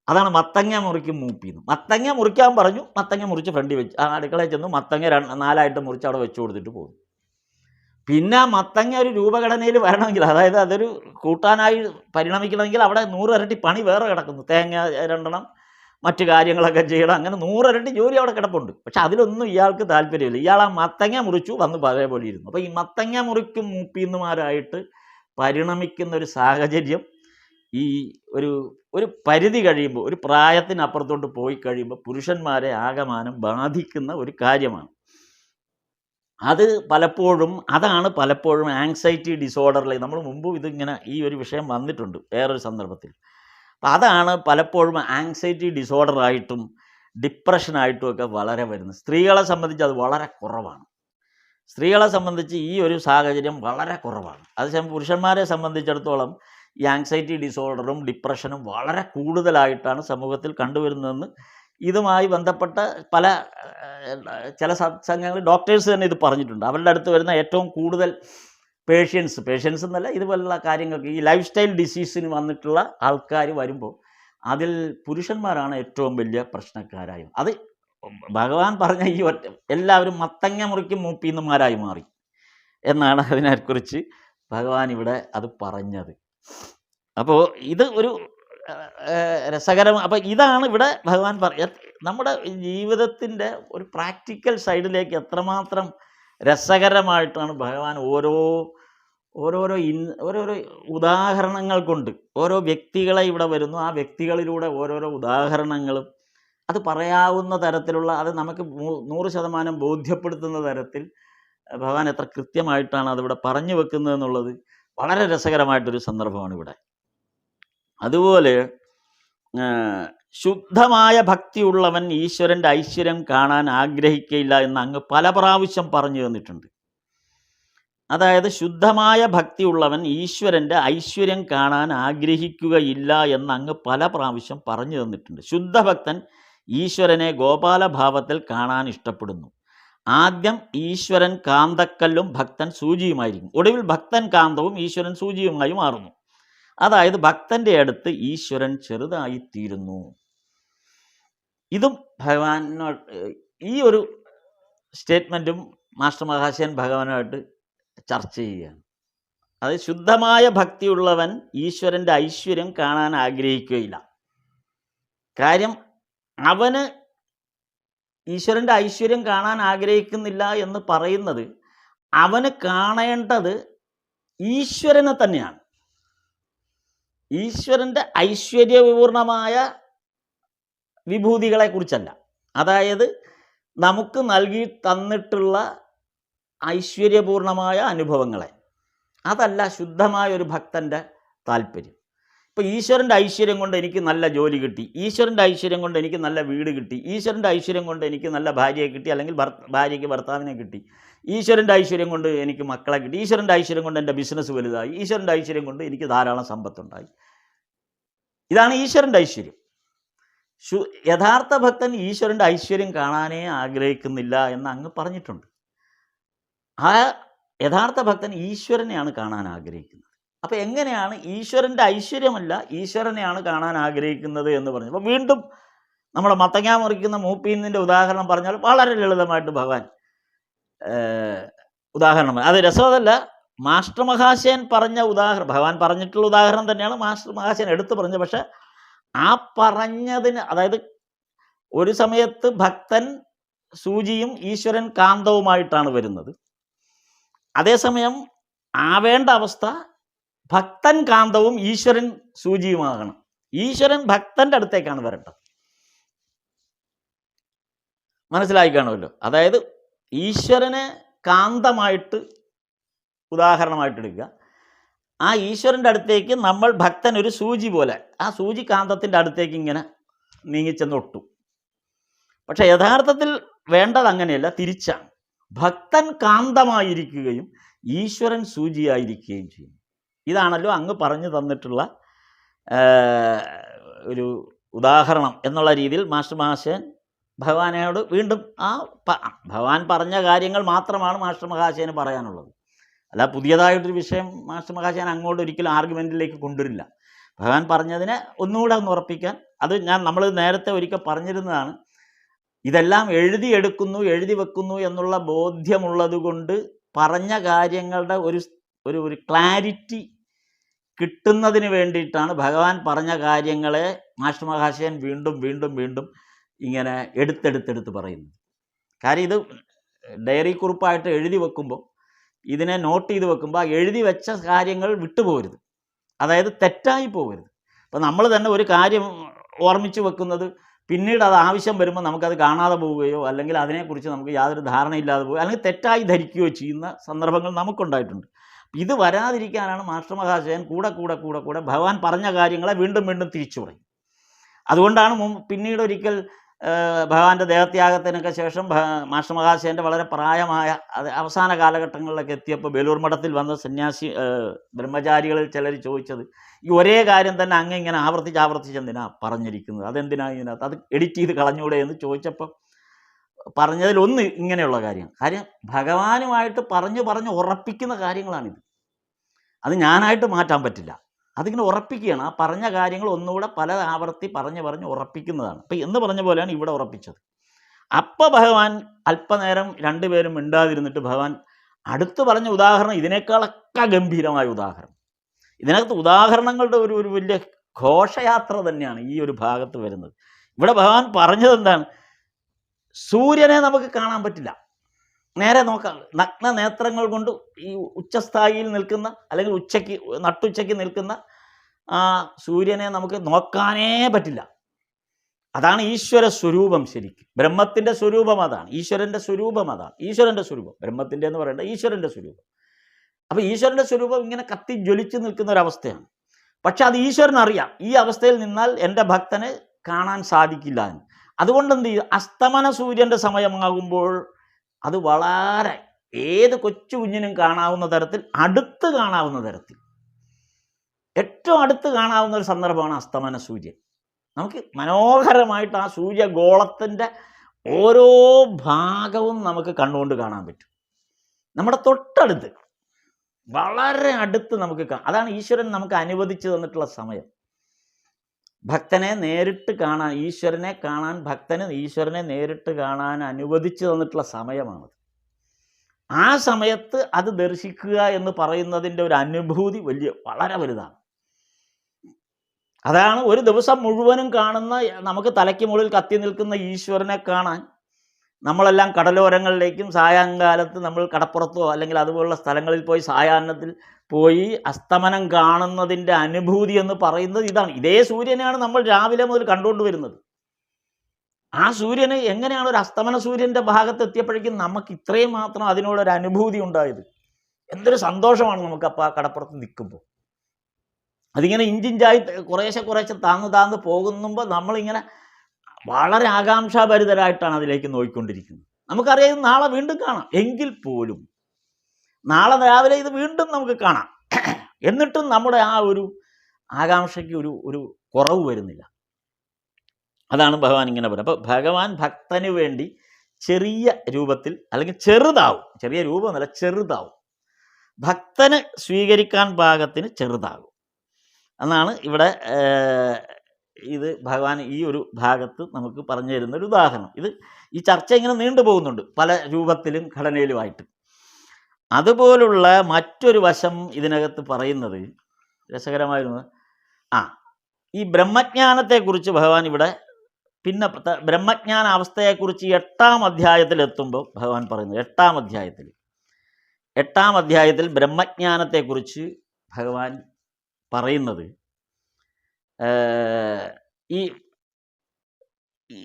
അതാണ് മത്തങ്ങ മുറിക്കും മൂപ്പിന്ന്. മത്തങ്ങ മുറിക്കാൻ പറഞ്ഞു, മത്തങ്ങ മുറിച്ച് ഫ്രണ്ടിൽ വെച്ച് ആ അടുക്കളയിൽ ചെന്ന് മത്തങ്ങ 4ആയിട്ട് മുറിച്ച് അവിടെ വെച്ച് കൊടുത്തിട്ട് പോകും. പിന്നെ ആ മത്തങ്ങ ഒരു രൂപഘടനയിൽ വരണമെങ്കിൽ, അതായത് അതൊരു കൂട്ടാനായി പരിണമിക്കണമെങ്കിൽ അവിടെ 100 ഇരട്ടി പണി വേറെ കിടക്കുന്നു. തേങ്ങ രണ്ടെണ്ണം, മറ്റു കാര്യങ്ങളൊക്കെ ചെയ്യണം, അങ്ങനെ 100 ഇരട്ടി ജോലി അവിടെ കിടപ്പുണ്ട്. പക്ഷെ അതിലൊന്നും ഇയാൾക്ക് താല്പര്യമില്ല. ഇയാൾ ആ മത്തങ്ങ മുറിച്ചു വന്ന് പഴയ പോലെ ഇരുന്നു. അപ്പോൾ ഈ മത്തങ്ങ മുറിക്കും മൂപ്പീന്നുമാരായിട്ട് പരിണമിക്കുന്ന ഒരു സാഹചര്യം ഈ ഒരു പരിധി കഴിയുമ്പോൾ, ഒരു പ്രായത്തിനപ്പുറത്തോട്ട് പോയി കഴിയുമ്പോൾ പുരുഷന്മാരെ ആകമാനം ബാധിക്കുന്ന ഒരു കാര്യമാണ്. അതാണ് പലപ്പോഴും ആങ്സൈറ്റി ഡിസോർഡറിൽ, നമ്മൾ മുമ്പും ഇതിങ്ങനെ ഈ ഒരു വിഷയം വന്നിട്ടുണ്ട് വേറൊരു സന്ദർഭത്തിൽ. അപ്പം അതാണ് പലപ്പോഴും ആങ്സൈറ്റി ഡിസോർഡറായിട്ടും ഡിപ്രഷനായിട്ടും ഒക്കെ വളരെ വരുന്നത്. സ്ത്രീകളെ സംബന്ധിച്ച് അത് വളരെ കുറവാണ്. സ്ത്രീകളെ സംബന്ധിച്ച് ഈ ഒരു സാഹചര്യം വളരെ കുറവാണ്. അതേസമയം പുരുഷന്മാരെ സംബന്ധിച്ചിടത്തോളം ഈ ആങ്സൈറ്റി ഡിസോർഡറും ഡിപ്രഷനും വളരെ കൂടുതലായിട്ടാണ് സമൂഹത്തിൽ കണ്ടുവരുന്നതെന്ന് ഇതുമായി ബന്ധപ്പെട്ട ചില സത്സംഗങ്ങൾ ഡോക്ടേഴ്സ് തന്നെ ഇത് പറഞ്ഞിട്ടുണ്ട്. അവരുടെ അടുത്ത് വരുന്ന ഏറ്റവും കൂടുതൽ പേഷ്യൻസ് എന്നല്ല, ഇതുപോലുള്ള കാര്യങ്ങൾക്ക് ഈ ലൈഫ് സ്റ്റൈൽ ഡിസീസിന് വന്നിട്ടുള്ള ആൾക്കാർ വരുമ്പോൾ അതിൽ പുരുഷന്മാരാണ് ഏറ്റവും വലിയ പ്രശ്നക്കാരായും. അത് ഭഗവാൻ പറഞ്ഞ ഈ എല്ലാവരും മത്തങ്ങ മുറിക്കും മൂപ്പീന്നുമാരായി മാറി എന്നാണ് അതിനെക്കുറിച്ച് ഭഗവാൻ ഇവിടെ അത് പറഞ്ഞത്. അപ്പോൾ ഇത് ഒരു രസകരം. അപ്പം ഇതാണ് ഇവിടെ ഭഗവാൻ നമ്മുടെ ജീവിതത്തിൻ്റെ ഒരു പ്രാക്ടിക്കൽ സൈഡിലേക്ക് എത്രമാത്രം രസകരമായിട്ടാണ് ഭഗവാൻ ഓരോരോ ഉദാഹരണങ്ങൾ കൊണ്ട് ഓരോ വ്യക്തികളെ ഇവിടെ വരുന്നു. ആ വ്യക്തികളിലൂടെ ഓരോരോ ഉദാഹരണങ്ങളും അത് പറയാവുന്ന തരത്തിലുള്ള, അത് നമുക്ക് 100% ബോധ്യപ്പെടുത്തുന്ന തരത്തിൽ ഭഗവാൻ എത്ര കൃത്യമായിട്ടാണ് അതിവിടെ പറഞ്ഞു വെക്കുന്നതെന്നുള്ളത് വളരെ രസകരമായിട്ടൊരു സന്ദർഭമാണ് ഇവിടെ. അതുപോലെ ശുദ്ധമായ ഭക്തിയുള്ളവൻ ഈശ്വരൻ്റെ ഐശ്വര്യം കാണാൻ ആഗ്രഹിക്കയില്ല എന്ന് അങ്ങ് പല പ്രാവശ്യം പറഞ്ഞു തന്നിട്ടുണ്ട്. അതായത് ശുദ്ധമായ ഭക്തിയുള്ളവൻ ഈശ്വരൻ്റെ ഐശ്വര്യം കാണാൻ ആഗ്രഹിക്കുകയില്ല എന്ന് അങ്ങ് പല പ്രാവശ്യം പറഞ്ഞു തന്നിട്ടുണ്ട്. ശുദ്ധഭക്തൻ ഈശ്വരനെ ഗോപാലഭാവത്തിൽ കാണാൻ ഇഷ്ടപ്പെടുന്നു. ആദ്യം ഈശ്വരൻ കാന്തക്കല്ലും ഭക്തൻ സൂചിയുമായിരിക്കും. ഒടുവിൽ ഭക്തൻ കാന്തവും ഈശ്വരൻ സൂചിയുമായി മാറുന്നു. അതായത് ഭക്തൻ്റെ അടുത്ത് ഈശ്വരൻ ചെറുതായിത്തീരുന്നു. ഇതും ഭഗവാനോട് ഈ ഒരു സ്റ്റേറ്റ്മെൻറ്റും മാസ്റ്റർ മഹാശയൻ ഭഗവാനുമായിട്ട് ചർച്ച ചെയ്യുകയാണ്. അത് ശുദ്ധമായ ഭക്തിയുള്ളവൻ ഈശ്വരൻ്റെ ഐശ്വര്യം കാണാൻ ആഗ്രഹിക്കുകയില്ല. കാര്യം അവന് ഈശ്വരൻ്റെ ഐശ്വര്യം കാണാൻ ആഗ്രഹിക്കുന്നില്ല എന്ന് പറയുന്നത് അവന് കാണേണ്ടത് ഈശ്വരനെ തന്നെയാണ്. ഈശ്വരൻ്റെ ഐശ്വര്യപൂർണമായ വിഭൂതികളെക്കുറിച്ചല്ല. അതായത് നമുക്ക് നൽകി തന്നിട്ടുള്ള ഐശ്വര്യപൂർണമായ അനുഭവങ്ങളെ, അതല്ല ശുദ്ധമായ ഒരു ഭക്തൻ്റെ താല്പര്യം. ഇപ്പോൾ ഈശ്വരൻ്റെ ഐശ്വര്യം കൊണ്ട് എനിക്ക് നല്ല ജോലി കിട്ടി, ഈശ്വരൻ്റെ ഐശ്വര്യം കൊണ്ട് എനിക്ക് നല്ല വീട് കിട്ടി, ഈശ്വരൻ്റെ ഐശ്വര്യം കൊണ്ട് എനിക്ക് നല്ല ഭാര്യയെ കിട്ടി, അല്ലെങ്കിൽ ഭാര്യയ്ക്ക് ഭർത്താവിനെ കിട്ടി, ഈശ്വരൻ്റെ ഐശ്വര്യം കൊണ്ട് എനിക്ക് മക്കളെ കിട്ടി, ഈശ്വരൻ്റെ ഐശ്വര്യം കൊണ്ട് എൻ്റെ ബിസിനസ് വലുതായി, ഈശ്വരൻ്റെ ഐശ്വര്യം കൊണ്ട് എനിക്ക് ധാരാളം സമ്പത്തുണ്ടായി. ഇതാണ് ഈശ്വരൻ്റെ ഐശ്വര്യം. യഥാർത്ഥ ഭക്തൻ ഈശ്വരൻ്റെ ഐശ്വര്യം കാണാനേ ആഗ്രഹിക്കുന്നില്ല എന്ന് അങ്ങ് പറഞ്ഞിട്ടുണ്ട്. ആ യഥാർത്ഥ ഭക്തൻ ഈശ്വരനെയാണ് കാണാൻ ആഗ്രഹിക്കുന്നത്. അപ്പോൾ എങ്ങനെയാണ് ഈശ്വരൻ്റെ ഐശ്വര്യമല്ല, ഈശ്വരനെയാണ് കാണാൻ ആഗ്രഹിക്കുന്നത് എന്ന് പറഞ്ഞു. അപ്പോൾ വീണ്ടും നമ്മുടെ മത്തങ്ങ മുറിക്കുന്ന മൂപ്പീന്നിൻ്റെ ഉദാഹരണം പറഞ്ഞാൽ വളരെ ലളിതമായിട്ട് ഭഗവാൻ ഉദാഹരണം, അത് രസമല്ല, മാസ്റ്റർ മഹാശയൻ പറഞ്ഞ ഉദാഹരണം, ഭഗവാൻ പറഞ്ഞിട്ടുള്ള ഉദാഹരണം തന്നെയാണ് മാസ്റ്റർ മഹാശയൻ എടുത്തു പറഞ്ഞത്. പക്ഷെ ആ പറഞ്ഞതിന്, അതായത് ഒരു സമയത്ത് ഭക്തൻ സൂചിയും ഈശ്വരൻ കാന്തവുമായിട്ടാണ് വരുന്നത്. അതേസമയം ആവേണ്ട അവസ്ഥ ഭക്തൻ കാന്തവും ഈശ്വരൻ സൂചിയുമാകണം. ഈശ്വരൻ ഭക്തൻ്റെ അടുത്തേക്കാണ് വരേണ്ടത്. മനസ്സിലായി കാണുമല്ലോ. അതായത് ഈശ്വരനെ കാന്തമായിട്ട് ഉദാഹരണമായിട്ട് എടുക്കുക. ആ ഈശ്വരൻ്റെ അടുത്തേക്ക് നമ്മൾ ഭക്തൻ ഒരു സൂചി പോലെ ആ സൂചി കാന്തത്തിൻ്റെ അടുത്തേക്ക് ഇങ്ങനെ നീങ്ങിച്ചെന്നൊട്ടു. പക്ഷെ യഥാർത്ഥത്തിൽ വേണ്ടത് അങ്ങനെയല്ല, തിരിച്ചാണ്. ഭക്തൻ കാന്തമായിരിക്കുകയും ഈശ്വരൻ സൂചിയായിരിക്കുകയും ചെയ്യും. ഇതാണല്ലോ അങ്ങ് പറഞ്ഞു തന്നിട്ടുള്ള ഒരു ഉദാഹരണം എന്നുള്ള രീതിയിൽ മാസ്റ്റർ മഹാശയൻ ഭഗവാനോട് വീണ്ടും ഭഗവാൻ പറഞ്ഞ കാര്യങ്ങൾ മാത്രമാണ് മാസ്റ്റർ മഹാശയന് പറയാനുള്ളത്. അല്ല പുതിയതായിട്ടൊരു വിഷയം മാസ്റ്റർ മഹാശയൻ അങ്ങോട്ട് ഒരിക്കലും ആർഗ്യുമെൻറ്റിലേക്ക് കൊണ്ടുവരില്ല. ഭഗവാൻ പറഞ്ഞതിനെ ഒന്നുകൂടെ ഒന്ന് ഉറപ്പിക്കാൻ, അത് നമ്മൾ നേരത്തെ ഒരിക്കൽ പറഞ്ഞിരുന്നതാണ്. ഇതെല്ലാം എഴുതിയെടുക്കുന്നു, എഴുതി വെക്കുന്നു എന്നുള്ള ബോധ്യമുള്ളത് കൊണ്ട് പറഞ്ഞ കാര്യങ്ങളുടെ ഒരു ക്ലാരിറ്റി കിട്ടുന്നതിന് വേണ്ടിയിട്ടാണ് ഭഗവാൻ പറഞ്ഞ കാര്യങ്ങളെ മാസ്റ്റർ മഹാശയൻ വീണ്ടും വീണ്ടും വീണ്ടും ഇങ്ങനെ എടുത്തെടുത്തെടുത്ത് പറയുന്നത്. കാര്യം ഇത് ഡയറി കുറിപ്പായിട്ട് എഴുതി വെക്കുമ്പോൾ, ഇതിനെ നോട്ട് ചെയ്ത് വെക്കുമ്പോൾ ആ എഴുതി വെച്ച കാര്യങ്ങൾ വിട്ടുപോകരുത്, അതായത് തെറ്റായി പോകരുത്. അപ്പോൾ നമ്മൾ തന്നെ ഒരു കാര്യം ഓർമ്മിച്ച് വെക്കുന്നത് പിന്നീട് അത് ആവശ്യം വരുമ്പോൾ നമുക്കത് കാണാതെ പോവുകയോ അല്ലെങ്കിൽ അതിനെക്കുറിച്ച് നമുക്ക് യാതൊരു ധാരണയില്ലാതെ പോവുകയോ അല്ലെങ്കിൽ തെറ്റായി ധരിക്കുകയോ ചെയ്യുന്ന സന്ദർഭങ്ങൾ നമുക്കുണ്ടായിട്ടുണ്ട്. ഇത് വരാതിരിക്കാനാണ് മാസ്റ്റർ മഹാശയൻ കൂടെ കൂടെ കൂടെ കൂടെ ഭഗവാൻ പറഞ്ഞ കാര്യങ്ങളെ വീണ്ടും വീണ്ടും തിരിച്ചു പറയും. അതുകൊണ്ടാണ് പിന്നീട് ഒരിക്കൽ ഭഗവാന്റെ ദേഹത്യാഗത്തിനൊക്കെ ശേഷം മാസ്റ്റർ മഹാശയൻ്റെ വളരെ പ്രായമായ അവസാന കാലഘട്ടങ്ങളിലൊക്കെ എത്തിയപ്പോൾ ബേലൂർ മഠത്തിൽ വന്ന സന്യാസി ബ്രഹ്മചാരികളിൽ ചിലർ ചോദിച്ചത്, ഈ ഒരേ കാര്യം തന്നെ അങ്ങ് ഇങ്ങനെ ആവർത്തിച്ച് എന്തിനാ പറഞ്ഞിരിക്കുന്നത്, അതെന്തിനാ ഇതിനകത്ത്, അത് എഡിറ്റ് ചെയ്ത് കളഞ്ഞൂടെ എന്ന് ചോദിച്ചപ്പോൾ പറഞ്ഞതിലൊന്ന് ഇങ്ങനെയുള്ള കാര്യം ഭഗവാനുമായിട്ട് പറഞ്ഞു ഉറപ്പിക്കുന്ന കാര്യങ്ങളാണിത്. അത് ഞാനായിട്ട് മാറ്റാൻ പറ്റില്ല, അതിങ്ങനെ ഉറപ്പിക്കുകയാണ്. ആ പറഞ്ഞ കാര്യങ്ങൾ ഒന്നുകൂടെ പല ആവർത്തി പറഞ്ഞ് ഉറപ്പിക്കുന്നതാണ്. അപ്പം എന്ന് പറഞ്ഞ പോലെയാണ് ഇവിടെ ഉറപ്പിച്ചത്. അപ്പം ഭഗവാൻ അല്പനേരം രണ്ടുപേരും മിണ്ടാതിരുന്നിട്ട് ഭഗവാൻ അടുത്ത് പറഞ്ഞ ഉദാഹരണം ഇതിനേക്കാളൊക്കെ ഗംഭീരമായ ഉദാഹരണം. ഇതിനകത്ത് ഉദാഹരണങ്ങളുടെ ഒരു വലിയ ഘോഷയാത്ര തന്നെയാണ് ഈ ഒരു ഭാഗത്ത് വരുന്നത്. ഇവിടെ ഭഗവാൻ പറഞ്ഞത് എന്താണ്? സൂര്യനെ നമുക്ക് കാണാൻ പറ്റില്ല, നേരെ നോക്കാം, നഗ്ന നേത്രങ്ങൾ കൊണ്ട് ഈ ഉച്ചസ്ഥായിയിൽ നിൽക്കുന്ന അല്ലെങ്കിൽ നട്ടുച്ചയ്ക്ക് നിൽക്കുന്ന ആ സൂര്യനെ നമുക്ക് നോക്കാനേ പറ്റില്ല. അതാണ് ഈശ്വര സ്വരൂപം. ശരിക്കും ബ്രഹ്മത്തിൻ്റെ സ്വരൂപം അതാണ്, ഈശ്വരൻ്റെ സ്വരൂപം അതാണ്. ഈശ്വരൻ്റെ സ്വരൂപം, ബ്രഹ്മത്തിൻ്റെ എന്ന് പറയേണ്ട ഈശ്വരൻ്റെ സ്വരൂപം. അപ്പോൾ ഈശ്വരൻ്റെ സ്വരൂപം ഇങ്ങനെ കത്തി ജ്വലിച്ച് നിൽക്കുന്ന ഒരവസ്ഥയാണ്. പക്ഷെ അത് ഈശ്വരനറിയാം, ഈ അവസ്ഥയിൽ നിന്നാൽ എൻ്റെ ഭക്തന് കാണാൻ സാധിക്കില്ല എന്ന്. അതുകൊണ്ട് എന്ത് ചെയ്യും? അസ്തമന സൂര്യൻ്റെ സമയമാകുമ്പോൾ അത് വളരെ ഏത് കൊച്ചു കുഞ്ഞിനും കാണാവുന്ന തരത്തിൽ, അടുത്ത് കാണാവുന്ന തരത്തിൽ, ഏറ്റവും അടുത്ത് കാണാവുന്ന ഒരു സന്ദർഭമാണ് അസ്തമന സൂര്യൻ. നമുക്ക് മനോഹരമായിട്ട് ആ സൂര്യഗോളത്തിൻ്റെ ഓരോ ഭാഗവും നമുക്ക് കണ്ണുകൊണ്ട് കാണാൻ പറ്റും. നമ്മുടെ തൊട്ടടുത്ത്, വളരെ അടുത്ത് നമുക്ക് അതാണ് ഈശ്വരൻ നമുക്ക് അനുവദിച്ചു തന്നിട്ടുള്ള സമയം. ഭക്തനെ നേരിട്ട് കാണാൻ, ഈശ്വരനെ കാണാൻ ഭക്തന് ഈശ്വരനെ നേരിട്ട് കാണാൻ അനുവദിച്ചു തന്നിട്ടുള്ള സമയമാണത്. ആ സമയത്ത് അത് ദർശിക്കുക എന്ന് പറയുന്നതിൻ്റെ ഒരു അനുഭൂതി വളരെ വലുതാണ്. അതാണ് ഒരു ദിവസം മുഴുവനും കാണുന്ന, നമുക്ക് തലയ്ക്ക് മുകളിൽ കത്തി നിൽക്കുന്ന ഈശ്വരനെ കാണാൻ നമ്മളെല്ലാം കടലോരങ്ങളിലേക്കും സായങ്കാലത്ത് നമ്മൾ കടപ്പുറത്തോ അല്ലെങ്കിൽ അതുപോലുള്ള സ്ഥലങ്ങളിൽ പോയി സായാഹ്നത്തിൽ പോയി അസ്തമനം കാണുന്നതിൻ്റെ അനുഭൂതി എന്ന് പറയുന്നത് ഇതാണ്. ഇതേ സൂര്യനെയാണ് നമ്മൾ രാവിലെ മുതൽ കണ്ടുകൊണ്ട് വരുന്നത്. ആ സൂര്യന് എങ്ങനെയാണ് ഒരു അസ്തമന സൂര്യൻ്റെ ഭാഗത്ത് എത്തിയപ്പോഴേക്കും നമുക്ക് ഇത്രയും മാത്രം അതിനോടൊരു അനുഭൂതി ഉണ്ടായത്? എന്തൊരു സന്തോഷമാണ് നമുക്ക് അപ്പോൾ ആ കടപ്പുറത്ത് നിൽക്കുമ്പോൾ. അതിങ്ങനെ ഇഞ്ചിഞ്ചായി കുറേശ്ശെ താന്ന് പോകുമ്പോൾ നമ്മളിങ്ങനെ വളരെ ആകാംക്ഷാഭരിതരായിട്ടാണ് അതിലേക്ക് നോക്കിക്കൊണ്ടിരിക്കുന്നത്. നമുക്കറിയാം നാളെ വീണ്ടും കാണാം, എങ്കിൽ പോലും നാളെ രാവിലെ ഇത് വീണ്ടും നമുക്ക് കാണാം. എന്നിട്ടും നമ്മുടെ ആ ഒരു ആകാംക്ഷയ്ക്ക് ഒരു കുറവ് വരുന്നില്ല. അതാണ് ഭഗവാൻ ഇങ്ങനെ പറയുന്നത്. അപ്പോൾ ഭഗവാൻ ഭക്തന് വേണ്ടി ചെറിയ രൂപത്തിൽ, അല്ലെങ്കിൽ ചെറുതാവും, ചെറിയ രൂപമൊന്നുമല്ല, ചെറുതാവും, ഭക്തന് സ്വീകരിക്കാൻ പാകത്തിന് ചെറുതാകും എന്നാണ് ഇവിടെ ഇത് ഭഗവാൻ ഈ ഒരു ഭാഗത്ത് നമുക്ക് പറഞ്ഞു തരുന്നൊരു ഉദാഹരണം. ഈ ചർച്ച ഇങ്ങനെ നീണ്ടു പോകുന്നുണ്ട് പല രൂപത്തിലും ഘടനയിലുമായിട്ട്. അതുപോലുള്ള മറ്റൊരു വശം ഇതിനകത്ത് പറയുന്നത് രസകരമായിരുന്നു. ഈ ബ്രഹ്മജ്ഞാനത്തെക്കുറിച്ച് ഭഗവാൻ ഇവിടെ പിന്നെ ബ്രഹ്മജ്ഞാന അവസ്ഥയെക്കുറിച്ച് 8-ാം അധ്യായത്തിലെത്തുമ്പോൾ ഭഗവാൻ പറയുന്നത്, 8-ാം അധ്യായത്തിൽ ബ്രഹ്മജ്ഞാനത്തെക്കുറിച്ച് ഭഗവാൻ പറയുന്നത്,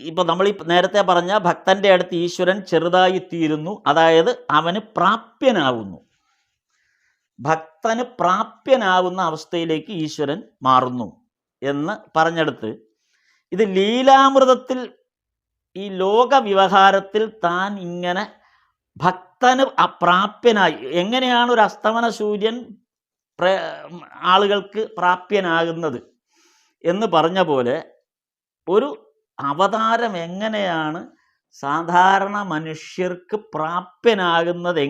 ഇപ്പം നമ്മൾ ഈ നേരത്തെ പറഞ്ഞ ഭക്തൻ്റെ അടുത്ത് ഈശ്വരൻ ചെറുതായിത്തീരുന്നു, അതായത് അവന് പ്രാപ്യനാവുന്നു. ഭക്തന് പ്രാപ്യനാവുന്ന അവസ്ഥയിലേക്ക് ഈശ്വരൻ മാറുന്നു എന്ന് പറഞ്ഞെടുത്ത്, ഇത് ലീലാമൃതത്തിൽ ഈ ലോക വ്യവഹാരത്തിൽ താൻ ഇങ്ങനെ ഭക്തന് അപ്രാപ്യനായി, എങ്ങനെയാണ് ഒരു അസ്തമന സൂര്യൻ ആളുകൾക്ക് പ്രാപ്യനാകുന്നത് എന്ന് പറഞ്ഞ പോലെ ഒരു അവതാരം എങ്ങനെയാണ് സാധാരണ മനുഷ്യർക്ക് പ്രാപ്യനാകുന്നത്,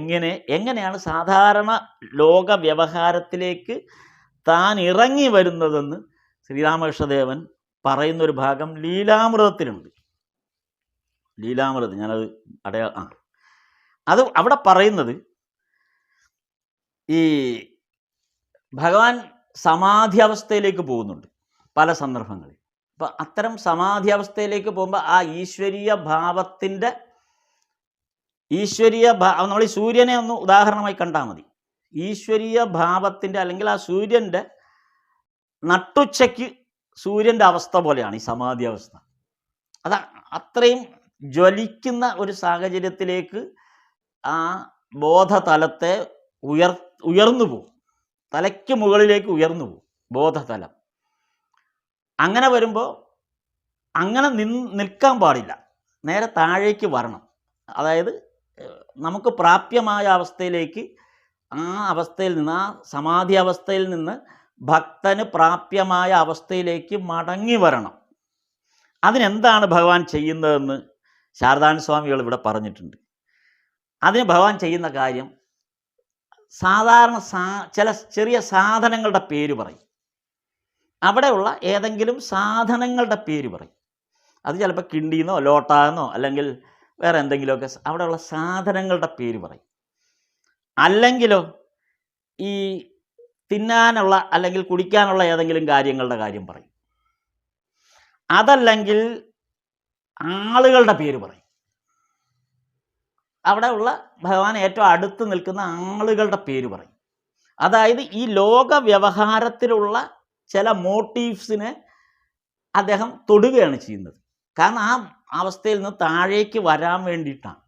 എങ്ങനെയാണ് സാധാരണ ലോക വ്യവഹാരത്തിലേക്ക് താൻ ഇറങ്ങി വരുന്നതെന്ന് ശ്രീരാമകൃഷ്ണദേവൻ പറയുന്നൊരു ഭാഗം ലീലാമൃതത്തിലുണ്ട്. ലീലാമൃതം ഞാനത് അത് അവിടെ പറയുന്നത്, ഈ ഭഗവാൻ സമാധി അവസ്ഥയിലേക്ക് പോകുന്നുണ്ട് പല സന്ദർഭങ്ങളിൽ. അപ്പം അത്തരം സമാധി അവസ്ഥയിലേക്ക് പോകുമ്പോൾ ആ ഈശ്വരീയ ഭാവത്തിൻ്റെ നമ്മൾ ഈ സൂര്യനെ ഒന്ന് ഉദാഹരണമായി കണ്ടാൽ മതി. ഈശ്വരീയ ഭാവത്തിൻ്റെ, അല്ലെങ്കിൽ ആ സൂര്യൻ്റെ നട്ടുച്ചയ്ക്ക് സൂര്യൻ്റെ അവസ്ഥ പോലെയാണ് ഈ സമാധി അവസ്ഥ. അത് അത്രയും ജ്വലിക്കുന്ന ഒരു സാഹചര്യത്തിലേക്ക് ആ ബോധതലത്തെ ഉയർന്നു പോകും, തലയ്ക്ക് മുകളിലേക്ക് ഉയർന്നു പോകും ബോധതലം. അങ്ങനെ വരുമ്പോൾ അങ്ങനെ നിൽക്കാൻ പാടില്ല, നേരെ താഴേക്ക് വരണം. അതായത് നമുക്ക് പ്രാപ്യമായ അവസ്ഥയിലേക്ക്, ആ അവസ്ഥയിൽ നിന്ന്, ആ സമാധി അവസ്ഥയിൽ നിന്ന് ഭക്തന് പ്രാപ്യമായ അവസ്ഥയിലേക്ക് മടങ്ങി വരണം. അതിനെന്താണ് ഭഗവാൻ ചെയ്യുന്നതെന്ന് ശാരദാനന്ദ സ്വാമികൾ ഇവിടെ പറഞ്ഞിട്ടുണ്ട്. അതിന് ഭഗവാൻ ചെയ്യുന്ന കാര്യം, സാധാരണ ചില ചെറിയ സാധനങ്ങളുടെ പേര് പറയും. അവിടെയുള്ള ഏതെങ്കിലും സാധനങ്ങളുടെ പേര് പറയും. അത് ചിലപ്പോൾ കിണ്ടിന്നോ ലോട്ടാന്നോ അല്ലെങ്കിൽ വേറെ എന്തെങ്കിലുമൊക്കെ അവിടെയുള്ള സാധനങ്ങളുടെ പേര് പറയും. അല്ലെങ്കിലോ ഈ തിന്നാനുള്ള അല്ലെങ്കിൽ കുടിക്കാനുള്ള ഏതെങ്കിലും കാര്യങ്ങളുടെ കാര്യം പറയും. അതല്ലെങ്കിൽ ആളുകളുടെ പേര് പറയും. അവിടെ ഉള്ള ഭഗവാൻ ഏറ്റവും അടുത്ത് നിൽക്കുന്ന ആളുകളുടെ പേര് പറയും. അതായത് ഈ ലോക വ്യവഹാരത്തിലുള്ള ചില മോട്ടീവ്സിനെ അദ്ദേഹം തൊടുകയാണ് ചെയ്യുന്നത്. കാരണം ആ അവസ്ഥയിൽ നിന്ന് താഴേക്ക് വരാൻ വേണ്ടിയിട്ടാണ്.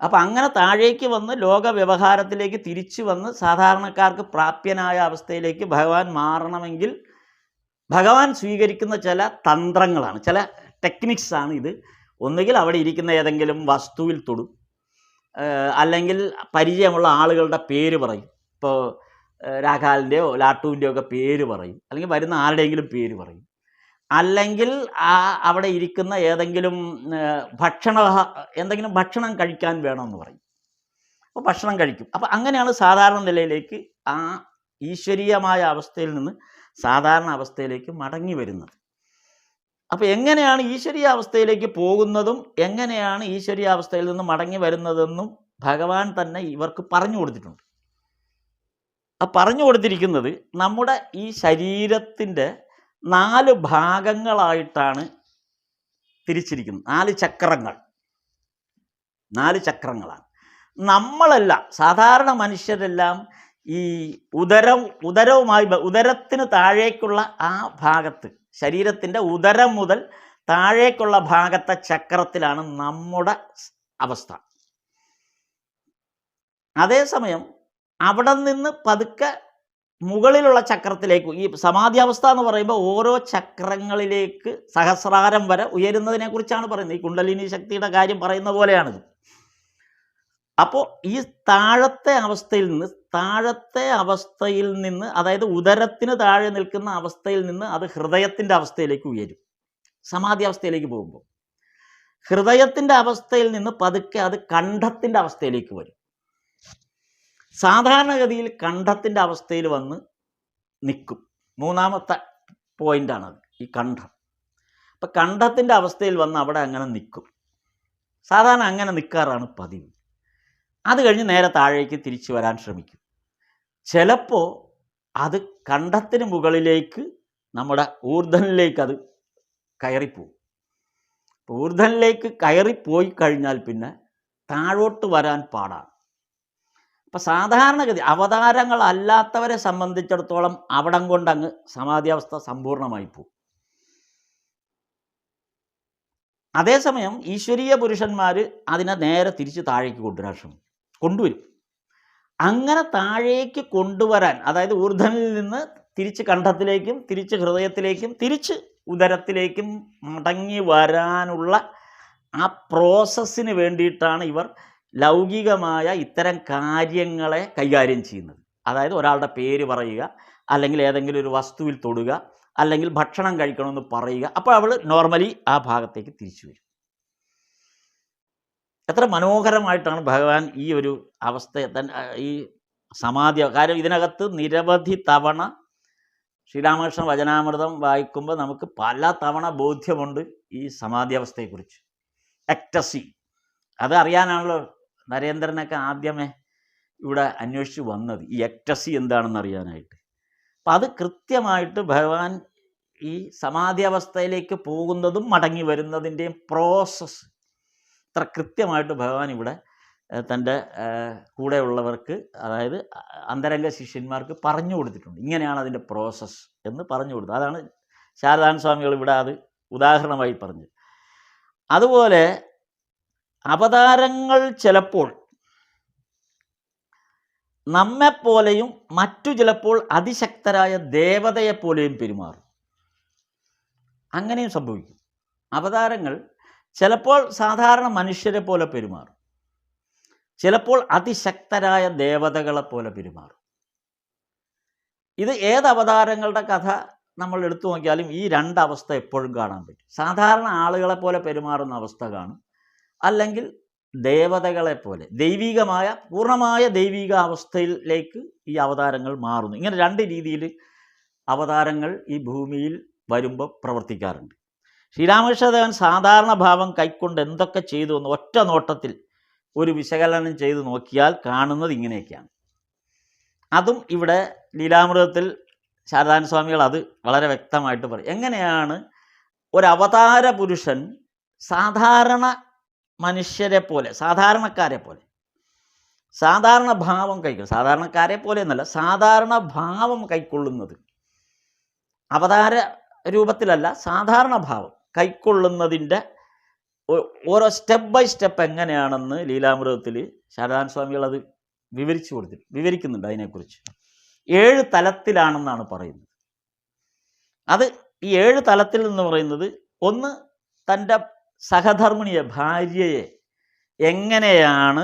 അപ്പം അങ്ങനെ താഴേക്ക് വന്ന് ലോക വ്യവഹാരത്തിലേക്ക് തിരിച്ചു വന്ന് സാധാരണക്കാർക്ക് പ്രാപ്യനായ അവസ്ഥയിലേക്ക് ഭഗവാൻ മാറണമെങ്കിൽ ഭഗവാൻ സ്വീകരിക്കുന്ന ചില തന്ത്രങ്ങളാണ്, ചില ടെക്നിക്സാണ് ഇത്. ഒന്നുകിൽ അവിടെ ഇരിക്കുന്ന ഏതെങ്കിലും വസ്തുവിൽ തൊടും, അല്ലെങ്കിൽ പരിചയമുള്ള ആളുകളുടെ പേര് പറയും. ഇപ്പോൾ രാഘാലിൻ്റെയോ ലാട്ടുവിൻ്റെയോ ഒക്കെ പേര് പറയും, അല്ലെങ്കിൽ വരുന്ന ആരുടെയെങ്കിലും പേര് പറയും. അല്ലെങ്കിൽ അവിടെ ഇരിക്കുന്ന ഏതെങ്കിലും എന്തെങ്കിലും ഭക്ഷണം കഴിക്കാൻ വേണമെന്ന് പറയും. അപ്പോൾ ഭക്ഷണം കഴിക്കും. അപ്പോൾ അങ്ങനെയാണ് സാധാരണ നിലയിലേക്ക്, ആ ഈശ്വരീയമായ അവസ്ഥയിൽ നിന്ന് സാധാരണ അവസ്ഥയിലേക്ക് മടങ്ങി വരുന്നത്. അപ്പോൾ എങ്ങനെയാണ് ഈശ്വരീയ അവസ്ഥയിലേക്ക് പോകുന്നതും എങ്ങനെയാണ് ഈശ്വരീയ അവസ്ഥയിൽ നിന്ന് മടങ്ങി വരുന്നതെന്നും ഭഗവാൻ തന്നെ ഇവർക്ക് പറഞ്ഞു കൊടുത്തിട്ടുണ്ട്. ആ പറഞ്ഞു കൊടുത്തിരിക്കുന്നത് നമ്മുടെ ഈ ശരീരത്തിൻ്റെ 4 ഭാഗങ്ങളായിട്ടാണ് തിരിച്ചിരിക്കുന്നത്. 4 ചക്രങ്ങളാണ്. നമ്മളെല്ലാം, സാധാരണ മനുഷ്യരെല്ലാം ഈ ഉദരത്തിന് താഴേക്കുള്ള ആ ഭാഗത്ത്, ശരീരത്തിൻ്റെ ഉദരം മുതൽ താഴേക്കുള്ള ഭാഗത്തെ ചക്രത്തിലാണ് നമ്മുടെ അവസ്ഥ. അതേസമയം അവിടെ നിന്ന് പതുക്കെ മുകളിലുള്ള ചക്രത്തിലേക്ക്, ഈ സമാധിയാവസ്ഥ എന്ന് പറയുമ്പോൾ ഓരോ ചക്രങ്ങളിലേക്ക് സഹസ്രാരം വരെ ഉയരുന്നതിനെ കുറിച്ചാണ് പറയുന്നത്. ഈ കുണ്ടലിനി ശക്തിയുടെ കാര്യം പറയുന്ന പോലെയാണിത്. അപ്പോൾ ഈ താഴത്തെ അവസ്ഥയിൽ നിന്ന് അതായത് ഉദരത്തിന് താഴെ നിൽക്കുന്ന അവസ്ഥയിൽ നിന്ന് അത് ഹൃദയത്തിൻ്റെ അവസ്ഥയിലേക്ക് ഉയരും. സമാധി അവസ്ഥയിലേക്ക് പോകുമ്പോൾ ഹൃദയത്തിൻ്റെ അവസ്ഥയിൽ നിന്ന് പതുക്കെ അത് കണ്ഠത്തിൻ്റെ അവസ്ഥയിലേക്ക് വരും. സാധാരണഗതിയിൽ കണ്ഠത്തിൻ്റെ അവസ്ഥയിൽ വന്ന് നിൽക്കും. മൂന്നാമത്തെ പോയിൻ്റാണത്, ഈ കണ്ഠം. അപ്പം കണ്ഠത്തിൻ്റെ അവസ്ഥയിൽ വന്ന് അവിടെ അങ്ങനെ നിൽക്കും. സാധാരണ അങ്ങനെ നിൽക്കാറാണ് പതിവ്. അത് കഴിഞ്ഞ് നേരെ താഴേക്ക് തിരിച്ചു വരാൻ ശ്രമിക്കും. ചിലപ്പോൾ അത് കണ്ഠത്തിന് മുകളിലേക്ക്, നമ്മുടെ ഊർധ്വനിലേക്ക് അത് കയറിപ്പോവും. ഊർധ്വനിലേക്ക് കയറിപ്പോയി കഴിഞ്ഞാൽ പിന്നെ താഴോട്ട് വരാൻ പാടാണ്. അപ്പം സാധാരണഗതി അവതാരങ്ങൾ അല്ലാത്തവരെ സംബന്ധിച്ചിടത്തോളം അവിടം കൊണ്ടങ്ങ് സമാധിയാവസ്ഥ സമ്പൂർണ്ണമായി പോകും. അതേസമയം ഈശ്വരീയ പുരുഷന്മാർ അതിനെ നേരെ തിരിച്ച് താഴേക്ക് കൊണ്ടുവരും. അങ്ങനെ താഴേക്ക് കൊണ്ടുവരാൻ, അതായത് ഊർധ്വനിൽ നിന്ന് തിരിച്ച് കണ്ഠത്തിലേക്കും തിരിച്ച് ഹൃദയത്തിലേക്കും തിരിച്ച് ഉദരത്തിലേക്കും മടങ്ങി വരാനുള്ള ആ പ്രോസസ്സിന് വേണ്ടിയിട്ടാണ് ഇവർ ലൗകികമായ ഇത്തരം കാര്യങ്ങളെ കൈകാര്യം ചെയ്യുന്നത്. അതായത് ഒരാളുടെ പേര് പറയുക, അല്ലെങ്കിൽ ഏതെങ്കിലും ഒരു വസ്തുവിൽ തൊടുക, അല്ലെങ്കിൽ ഭക്ഷണം കഴിക്കണമെന്ന് പറയുക. അപ്പോൾ അവൾ നോർമലി ആ ഭാഗത്തേക്ക് തിരിച്ചു വരും. എത്ര മനോഹരമായിട്ടാണ് ഭഗവാൻ ഈ ഒരു അവസ്ഥയെ ഈ സമാധി, കാര്യം ഇതിനകത്ത് നിരവധി തവണ ശ്രീരാമകൃഷ്ണ വചനാമൃതം വായിക്കുമ്പോൾ നമുക്ക് പല തവണ ബോധ്യമുണ്ട് ഈ സമാധി അവസ്ഥയെക്കുറിച്ച്. എക്ടസി, അത് അറിയാനാണല്ലോ നരേന്ദ്രനൊക്കെ ആദ്യമേ ഇവിടെ അന്വേഷിച്ച് വന്നത്, ഈ എക്ടസി എന്താണെന്ന് അറിയാനായിട്ട്. അപ്പം അത് കൃത്യമായിട്ട് ഭഗവാൻ ഈ സമാധി അവസ്ഥയിലേക്ക് പോകുന്നതും മടങ്ങി വരുന്നതിൻ്റെയും പ്രോസസ്സ് അത്ര കൃത്യമായിട്ട് ഭഗവാൻ ഇവിടെ തൻ്റെ കൂടെയുള്ളവർക്ക്, അതായത് അന്തരംഗ ശിഷ്യന്മാർക്ക് പറഞ്ഞു കൊടുത്തിട്ടുണ്ട്. ഇങ്ങനെയാണ് അതിൻ്റെ പ്രോസസ്സ് എന്ന് പറഞ്ഞു കൊടുത്തത്. അതാണ് ശാരദാനന്ദ സ്വാമികൾ ഇവിടെ അത് ഉദാഹരണമായി പറഞ്ഞത്. അതുപോലെ അവതാരങ്ങൾ ചിലപ്പോൾ നമ്മെപ്പോലെയും മറ്റു ചിലപ്പോൾ അതിശക്തരായ ദേവതയെപ്പോലെയും പെരുമാറും. അങ്ങനെയും സംഭവിക്കും. അവതാരങ്ങൾ ചിലപ്പോൾ സാധാരണ മനുഷ്യരെ പോലെ പെരുമാറും, ചിലപ്പോൾ അതിശക്തരായ ദേവതകളെ പോലെ പെരുമാറും. ഇത് ഏത് അവതാരങ്ങളുടെ കഥ നമ്മൾ എടുത്തു നോക്കിയാലും ഈ രണ്ടവസ്ഥ എപ്പോഴും കാണാൻ പറ്റും. സാധാരണ ആളുകളെ പോലെ പെരുമാറുന്ന അവസ്ഥ കാണും, അല്ലെങ്കിൽ ദേവതകളെ പോലെ ദൈവികമായ പൂർണ്ണമായ ദൈവിക അവസ്ഥയിലേക്ക് ഈ അവതാരങ്ങൾ മാറുന്നു. ഇങ്ങനെ രണ്ട് രീതിയിൽ അവതാരങ്ങൾ ഈ ഭൂമിയിൽ വരുമ്പോൾ പ്രവർത്തിക്കാറുണ്ട്. ശ്രീരാമകൃഷ്ണദേവൻ സാധാരണ ഭാവം കൈക്കൊണ്ട് എന്തൊക്കെ ചെയ്തു എന്ന് ഒറ്റ നോട്ടത്തിൽ ഒരു വിശകലനം ചെയ്ത് നോക്കിയാൽ കാണുന്നത് ഇങ്ങനെയൊക്കെയാണ്. അതും ഇവിടെ ലീലാമൃതത്തിൽ ശാരദാനന്ദ സ്വാമികൾ അത് വളരെ വ്യക്തമായിട്ട് പറയും. എങ്ങനെയാണ് ഒരു അവതാര പുരുഷൻ സാധാരണ മനുഷ്യരെ പോലെ, സാധാരണക്കാരെ പോലെ സാധാരണ ഭാവം കൈക്കൊള്ളും. സാധാരണക്കാരെ പോലെ എന്നല്ല, സാധാരണ ഭാവം കൈക്കൊള്ളുന്നത് അവതാര രൂപത്തിലല്ല, സാധാരണ ഭാവം കൈക്കൊള്ളുന്നതിൻ്റെ ഓരോ സ്റ്റെപ്പ് ബൈ സ്റ്റെപ്പ് എങ്ങനെയാണെന്ന് ലീലാമൃതത്തിൽ ശാരദാനന്ദ സ്വാമികൾ അത് വിവരിക്കുന്നുണ്ട്. അതിനെക്കുറിച്ച് 7 തലത്തിലാണെന്നാണ് പറയുന്നത്. അത് ഈ 7 തലത്തിൽ എന്ന് പറയുന്നത്, ഒന്ന് തൻ്റെ സഹധർമ്മിണിയെ, ഭാര്യയെ എങ്ങനെയാണ്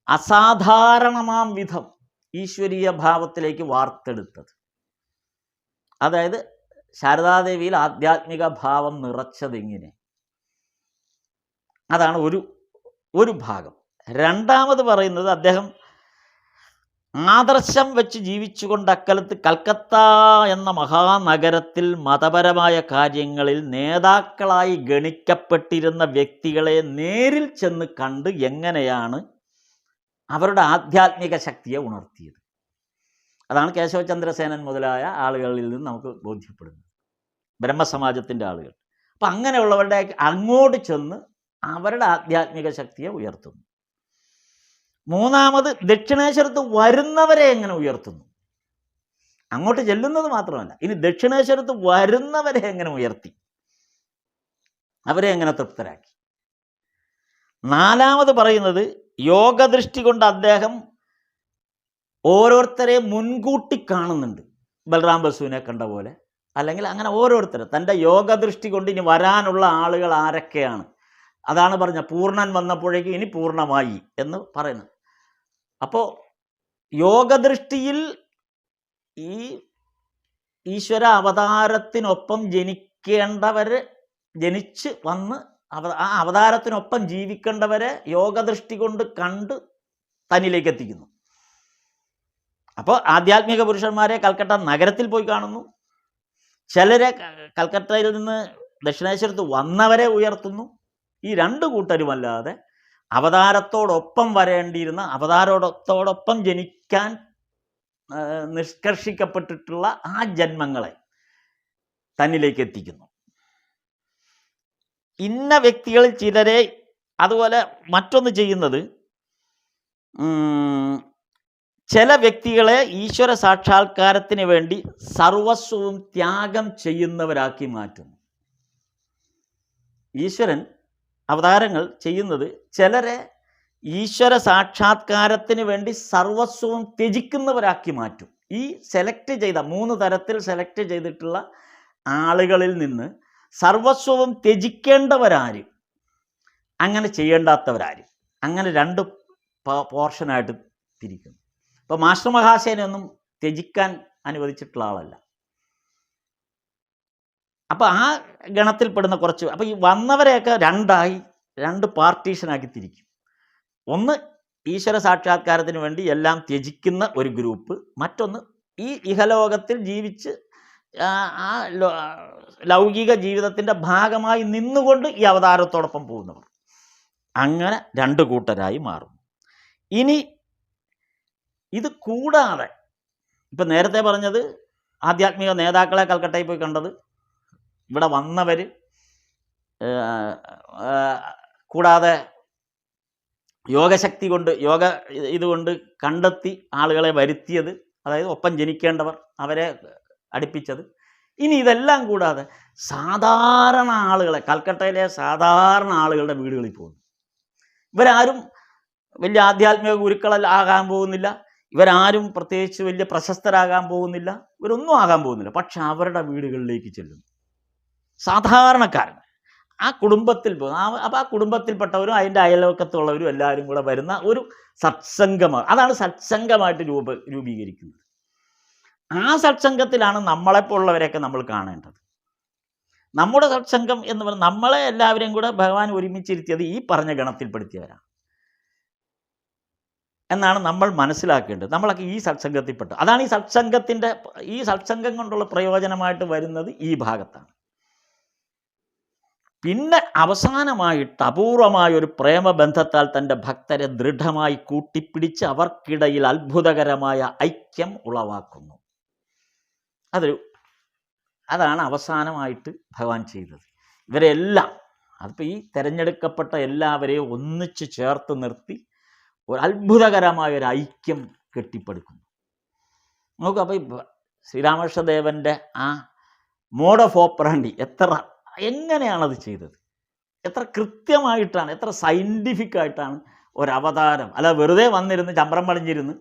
അസാധാരണമാം വിധം ഈശ്വരീയ ഭാവത്തിലേക്ക് വാർത്തെടുത്തത്. അതായത് ശാരദാദേവിയിൽ ആധ്യാത്മിക ഭാവം നിറച്ചതെങ്ങനെ, അതാണ് ഒരു ഭാഗം. രണ്ടാമത് പറയുന്നത്, അദ്ദേഹം ആദർശം വെച്ച് ജീവിച്ചുകൊണ്ട് അക്കാലത്ത് കൽക്കത്ത എന്ന മഹാനഗരത്തിൽ മതപരമായ കാര്യങ്ങളിൽ നേതാക്കളായി ഗണിക്കപ്പെട്ടിരുന്ന വ്യക്തികളെ നേരിൽ ചെന്ന് കണ്ട് എങ്ങനെയാണ് അവരുടെ ആധ്യാത്മിക ശക്തിയെ ഉണർത്തിയത്. അതാണ് കേശവചന്ദ്രസേനൻ മുതലായ ആളുകളിൽ നിന്ന് നമുക്ക് ബോധ്യപ്പെടുന്നത്, ബ്രഹ്മസമാജത്തിൻ്റെ ആളുകൾ. അപ്പം അങ്ങനെയുള്ളവരുടെ അങ്ങോട്ട് ചെന്ന് അവരുടെ ആധ്യാത്മിക ശക്തിയെ ഉയർത്തുന്നു. മൂന്നാമത് ദക്ഷിണേശ്വരത്ത് വരുന്നവരെ എങ്ങനെ ഉയർത്തുന്നു. അങ്ങോട്ട് ചെല്ലുന്നത് മാത്രമല്ല, ഇനി ദക്ഷിണേശ്വരത്ത് വരുന്നവരെ എങ്ങനെ ഉയർത്തി, അവരെ എങ്ങനെ തൃപ്തരാക്കി. നാലാമത് പറയുന്നത് യോഗദൃഷ്ടി കൊണ്ട് അദ്ദേഹം ഓരോരുത്തരെ മുൻകൂട്ടി കാണുന്നുണ്ട്. ബൽറാം ബസുവിനെ കണ്ട പോലെ, അല്ലെങ്കിൽ അങ്ങനെ ഓരോരുത്തരെ തൻ്റെ യോഗദൃഷ്ടി കൊണ്ട് ഇനി വരാനുള്ള ആളുകൾ ആരൊക്കെയാണ്, അതാണ് പറഞ്ഞ പൂർണ്ണൻ വന്നപ്പോഴേക്കും ഇനി പൂർണ്ണമായി എന്ന് പറയുന്നത്. അപ്പോൾ യോഗദൃഷ്ടിയിൽ ഈ ഈശ്വര അവതാരത്തിനൊപ്പം ജനിക്കേണ്ടവർ, ജനിച്ച് വന്ന് ആ അവതാരത്തിനൊപ്പം ജീവിക്കേണ്ടവരെ യോഗദൃഷ്ടി കൊണ്ട് കണ്ട് തന്നിലേക്ക് എത്തിക്കുന്നു. അപ്പോൾ ആധ്യാത്മിക പുരുഷന്മാരെ കൽക്കട്ട നഗരത്തിൽ പോയി കാണുന്നു, ചിലരെ കൽക്കട്ടയിൽ നിന്ന് ദക്ഷിണേശ്വരത്ത് വന്നവരെ ഉയർത്തുന്നു. ഈ രണ്ട് കൂട്ടരുമല്ലാതെ അവതാരത്തോടൊപ്പം വരേണ്ടിയിരുന്ന, അവതാരത്തോടൊപ്പം ജനിക്കാൻ നിഷ്കർഷിക്കപ്പെട്ടിട്ടുള്ള ആ ജന്മങ്ങളെ തന്നിലേക്ക് എത്തിക്കുന്നു. ഇന്ന വ്യക്തികളിൽ ചിലരെ, അതുപോലെ മറ്റൊന്ന് ചെയ്യുന്നത്, ചില വ്യക്തികളെ ഈശ്വര സാക്ഷാത്കാരത്തിന് വേണ്ടി സർവസ്വവും ത്യാഗം ചെയ്യുന്നവരാക്കി മാറ്റുന്നു. ഈശ്വരൻ അവതാരങ്ങൾ ചെയ്യുന്നത് ചിലരെ ഈശ്വര സാക്ഷാത്കാരത്തിന് വേണ്ടി സർവസ്വവും ത്യജിക്കുന്നവരാക്കി മാറ്റും. ഈ സെലക്ട് ചെയ്ത 3 തരത്തിൽ സെലക്ട് ചെയ്തിട്ടുള്ള ആളുകളിൽ നിന്ന് സർവസ്വവും ത്യജിക്കേണ്ടവരാര്, അങ്ങനെ ചെയ്യേണ്ടാത്തവരാര്, അങ്ങനെ 2 പോർഷനായിട്ട് തിരിക്കുന്നു. ഇപ്പോൾ മാസ്റ്റർ മഹാശയനൊന്നും ത്യജിക്കാൻ അനുവദിച്ചിട്ടുള്ള ആളല്ല. അപ്പോൾ ആ ഗണത്തിൽപ്പെടുന്ന കുറച്ച്, അപ്പോൾ ഈ വന്നവരെയൊക്കെ 2 പാർട്ടീഷനാക്കി തിരിക്കും. ഒന്ന് ഈശ്വര സാക്ഷാത്കാരത്തിന് വേണ്ടി എല്ലാം ത്യജിക്കുന്ന ഒരു ഗ്രൂപ്പ്, മറ്റൊന്ന് ഈ ഇഹലോകത്തിൽ ജീവിച്ച് ആ ലൗകിക ജീവിതത്തിൻ്റെ ഭാഗമായി നിന്നുകൊണ്ട് ഈ അവതാരത്തോടൊപ്പം പോകുന്നവർ. അങ്ങനെ 2 കൂട്ടരായി മാറും. ഇനി ഇത് കൂടാതെ, ഇപ്പം നേരത്തെ പറഞ്ഞത് ആധ്യാത്മിക നേതാക്കളെ കൽക്കട്ടയിൽ പോയി കണ്ടത്, ഇവിടെ വന്നവർ, കൂടാതെ യോഗശക്തി കൊണ്ട്, ഇതുകൊണ്ട് കണ്ടെത്തി ആളുകളെ വരുത്തിയത്, അതായത് ഒപ്പം ജനിക്കേണ്ടവർ അവരെ അടുപ്പിച്ചത്. ഇനി ഇതെല്ലാം കൂടാതെ സാധാരണ ആളുകളെ, കൽക്കട്ടയിലെ സാധാരണ ആളുകളുടെ വീടുകളിൽ പോകുന്നു. ഇവരാരും വലിയ ആധ്യാത്മിക ഗുരുക്കളാകാൻ പോകുന്നില്ല, ഇവരാരും പ്രത്യേകിച്ച് വലിയ പ്രശസ്തരാകാൻ പോകുന്നില്ല, ഇവരൊന്നും ആകാൻ പോകുന്നില്ല. പക്ഷെ അവരുടെ വീടുകളിലേക്ക് ചെല്ലുന്നു സാധാരണക്കാരൻ, ആ കുടുംബത്തിൽ പോകുന്നു. അപ്പോൾ ആ കുടുംബത്തിൽപ്പെട്ടവരും അതിൻ്റെ അയൽവക്കത്തുള്ളവരും എല്ലാവരും കൂടെ വരുന്ന ഒരു സത്സംഗമാണ്. അതാണ് സത്സംഗമായിട്ട് രൂപീകരിക്കുന്നത്. ആ സത്സംഗത്തിലാണ് നമ്മളെപ്പോലുള്ളവരെയൊക്കെ നമ്മൾ കാണേണ്ടത്. നമ്മുടെ സത്സംഗം എന്ന് പറഞ്ഞാൽ നമ്മളെ എല്ലാവരെയും കൂടെ ഭഗവാൻ ഒരുമിച്ചിരുത്തിയത് ഈ പറഞ്ഞ ഗണത്തിൽപ്പെടുത്തിയവരാണ് എന്നാണ് നമ്മൾ മനസ്സിലാക്കേണ്ടത്. നമ്മളൊക്കെ ഈ സത്സംഗത്തിൽപ്പെട്ടു. അതാണ് ഈ സത്സംഗം കൊണ്ടുള്ള പ്രയോജനമായിട്ട് വരുന്നത് ഈ ഭാഗത്താണ്. പിന്നെ അവസാനമായിട്ട് അപൂർവമായൊരു പ്രേമബന്ധത്താൽ തൻ്റെ ഭക്തരെ ദൃഢമായി കൂട്ടിപ്പിടിച്ച് അവർക്കിടയിൽ അത്ഭുതകരമായ ഐക്യം ഉളവാക്കുന്നു. അതാണ് അവസാനമായിട്ട് ഭഗവാൻ ചെയ്തത്. ഇവരെല്ലാം, അതിപ്പോൾ ഈ തിരഞ്ഞെടുക്കപ്പെട്ട എല്ലാവരെയും ഒന്നിച്ച് ചേർത്ത് നിർത്തി ഒരു അത്ഭുതകരമായൊരു ഐക്യം കെട്ടിപ്പടുക്കുന്നു. നോക്കൂ, അപ്പോൾ ശ്രീരാമകൃഷ്ണദേവൻ്റെ ആ മോഡ് ഓഫ് ഓപ്പറാൻഡി എങ്ങനെയാണത് ചെയ്തത്, എത്ര കൃത്യമായിട്ടാണ്, എത്ര സയൻറ്റിഫിക്കായിട്ടാണ് ഒരവതാരം. അല്ല വെറുതെ വന്നിരുന്ന് ചമ്പ്രം പളിഞ്ഞിരുന്ന്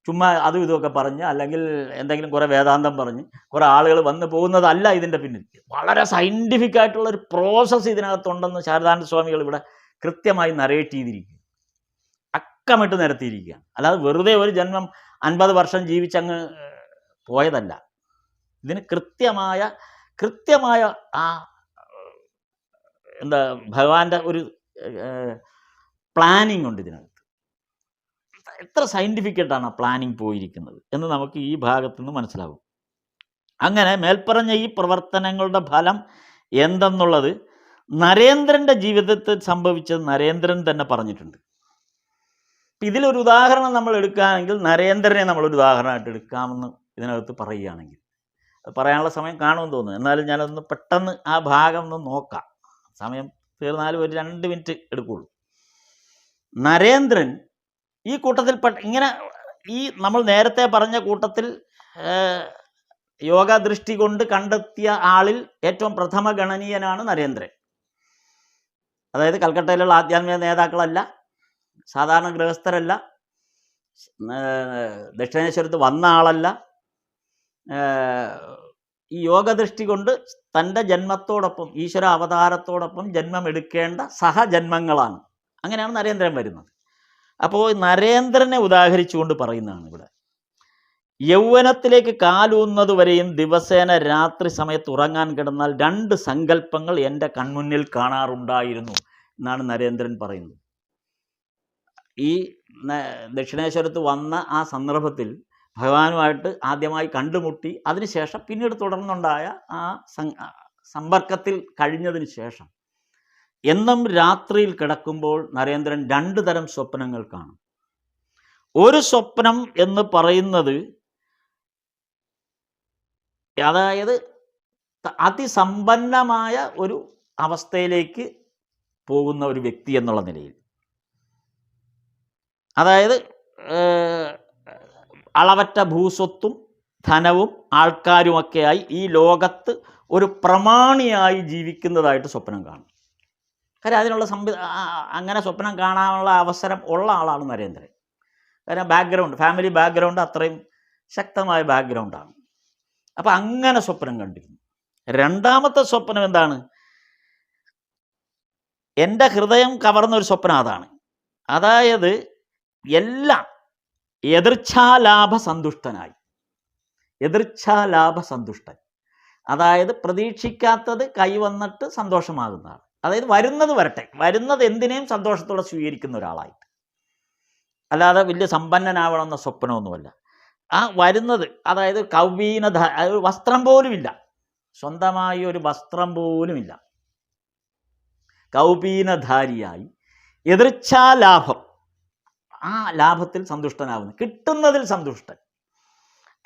ചുമ്മാ അതും ഇതുമൊക്കെ പറഞ്ഞ്, അല്ലെങ്കിൽ എന്തെങ്കിലും കുറേ വേദാന്തം പറഞ്ഞ് കുറേ ആളുകൾ വന്ന് പോകുന്നതല്ല ഇതിൻ്റെ പിന്നിൽ. വളരെ സയൻറ്റിഫിക്കായിട്ടുള്ളൊരു പ്രോസസ്സ് ഇതിനകത്തുണ്ടെന്ന് ശാരദാനന്ദ സ്വാമികൾ ഇവിടെ കൃത്യമായി നരേറ്റ് ചെയ്തിരിക്കുക, അക്കമിട്ട് നിരത്തിയിരിക്കുകയാണ്. അല്ലാതെ വെറുതെ ഒരു ജന്മം 50 വർഷം ജീവിച്ചങ്ങ് പോയതല്ല. ഇതിന് കൃത്യമായ ആ ഭഗവാന്റെ ഒരു പ്ലാനിങ് ഉണ്ട് ഇതിനകത്ത്. എത്ര സയൻറ്റിഫിക്കായിട്ടാണ് ആ പ്ലാനിങ് പോയിരിക്കുന്നത് എന്ന് നമുക്ക് ഈ ഭാഗത്തു നിന്ന് മനസ്സിലാകും. അങ്ങനെ മേൽപ്പറഞ്ഞ ഈ പ്രവർത്തനങ്ങളുടെ ഫലം എന്തെന്നുള്ളത് നരേന്ദ്രൻ്റെ ജീവിതത്തിൽ സംഭവിച്ചത് നരേന്ദ്രൻ തന്നെ പറഞ്ഞിട്ടുണ്ട്. ഇതിലൊരു ഉദാഹരണം നമ്മൾ എടുക്കുകയാണെങ്കിൽ നരേന്ദ്രനെ നമ്മളൊരു ഉദാഹരണമായിട്ട് എടുക്കാമെന്ന് ഇതിനകത്ത് പറയുകയാണെങ്കിൽ, പറയാനുള്ള സമയം കാണുമെന്ന് തോന്നുന്നു. എന്നാലും ഞാനൊന്ന് പെട്ടെന്ന് ആ ഭാഗം ഒന്ന് നോക്കാം. സമയം തീർന്നാലും ഒരു 2 മിനിറ്റ് എടുക്കുകയുള്ളൂ. നരേന്ദ്രൻ ഈ കൂട്ടത്തിൽപ്പെട്ട ഇങ്ങനെ ഈ നമ്മൾ നേരത്തെ പറഞ്ഞ കൂട്ടത്തിൽ യോഗ ദൃഷ്ടി കൊണ്ട് കണ്ടെത്തിയ ആളിൽ ഏറ്റവും പ്രഥമ ഗണനീയനാണ് നരേന്ദ്രൻ. അതായത് കൽക്കട്ടയിലുള്ള ആധ്യാത്മിക നേതാക്കളല്ല, സാധാരണ ഗൃഹസ്ഥരല്ല, ദക്ഷിണേശ്വരത്ത് വന്ന ആളല്ല. ഈ യോഗദൃഷ്ടി കൊണ്ട് തൻ്റെ ജന്മത്തോടൊപ്പം ഈശ്വര അവതാരത്തോടൊപ്പം ജന്മമെടുക്കേണ്ട സഹജന്മങ്ങളാണ്. അങ്ങനെയാണ് നരേന്ദ്രൻ വരുന്നത്. അപ്പോൾ നരേന്ദ്രനെ ഉദാഹരിച്ചുകൊണ്ട് പറയുന്നതാണ് ഇവിടെ. യൗവനത്തിലേക്ക് കാലൂന്നത് വരെയും ദിവസേന രാത്രി സമയത്ത് ഉറങ്ങാൻ കിടന്നാൽ 2 സങ്കല്പങ്ങൾ എൻ്റെ കൺമുന്നിൽ കാണാറുണ്ടായിരുന്നു എന്നാണ് നരേന്ദ്രൻ പറയുന്നത്. ഈ ദക്ഷിണേശ്വരത്ത് വന്ന ആ സന്ദർഭത്തിൽ ഭഗവാനുമായിട്ട് ആദ്യമായി കണ്ടുമുട്ടി, അതിനുശേഷം പിന്നീട് തുടർന്നുണ്ടായ ആ സമ്പർക്കത്തിൽ കഴിഞ്ഞതിന് ശേഷം എന്നും രാത്രിയിൽ കിടക്കുമ്പോൾ നരേന്ദ്രൻ 2 തരം സ്വപ്നങ്ങൾ കാണും. ഒരു സ്വപ്നം എന്ന് പറയുന്നത്, അതായത് അതിസമ്പന്നമായ ഒരു അവസ്ഥയിലേക്ക് പോകുന്ന ഒരു വ്യക്തി എന്നുള്ള നിലയിൽ, അതായത് അളവറ്റ ഭൂസ്വത്തും ധനവും ആൾക്കാരുമൊക്കെയായി ഈ ലോകത്ത് ഒരു പ്രമാണിയായി ജീവിക്കുന്നതായിട്ട് സ്വപ്നം കാണും. കാര്യം അതിനുള്ള അങ്ങനെ സ്വപ്നം കാണാനുള്ള അവസരം ഉള്ള ആളാണ് നരേന്ദ്രൻ. കാരണം ഫാമിലി ബാക്ക്ഗ്രൗണ്ട് അത്രയും ശക്തമായ ബാക്ക്ഗ്രൗണ്ടാണ്. അപ്പം അങ്ങനെ സ്വപ്നം കണ്ടിരുന്നു. 2ാമത്തെ സ്വപ്നം എന്താണ്? എൻ്റെ ഹൃദയം കവർന്നൊരു സ്വപ്നം അതാണ്. അതായത് എല്ലാം എതിർച്ഛാലാഭ സന്തുഷ്ടൻ. അതായത് പ്രതീക്ഷിക്കാത്തത് കൈവന്നിട്ട് സന്തോഷമാകുന്നതാണ്. അതായത് വരുന്നത് വരട്ടെ, വരുന്നത് എന്തിനേയും സന്തോഷത്തോടെ സ്വീകരിക്കുന്ന ഒരാളായിട്ട്, അല്ലാതെ വലിയ സമ്പന്നനാവണമെന്ന സ്വപ്നമൊന്നുമല്ല. ആ വരുന്നത്, അതായത് വസ്ത്രം പോലുമില്ല, സ്വന്തമായി ഒരു വസ്ത്രം പോലുമില്ല, കൗപീനധാരിയായി എതിർച്ഛാലാഭം, ആ ലാഭത്തിൽ സന്തുഷ്ടനാകുന്നു, കിട്ടുന്നതിൽ സന്തുഷ്ടൻ,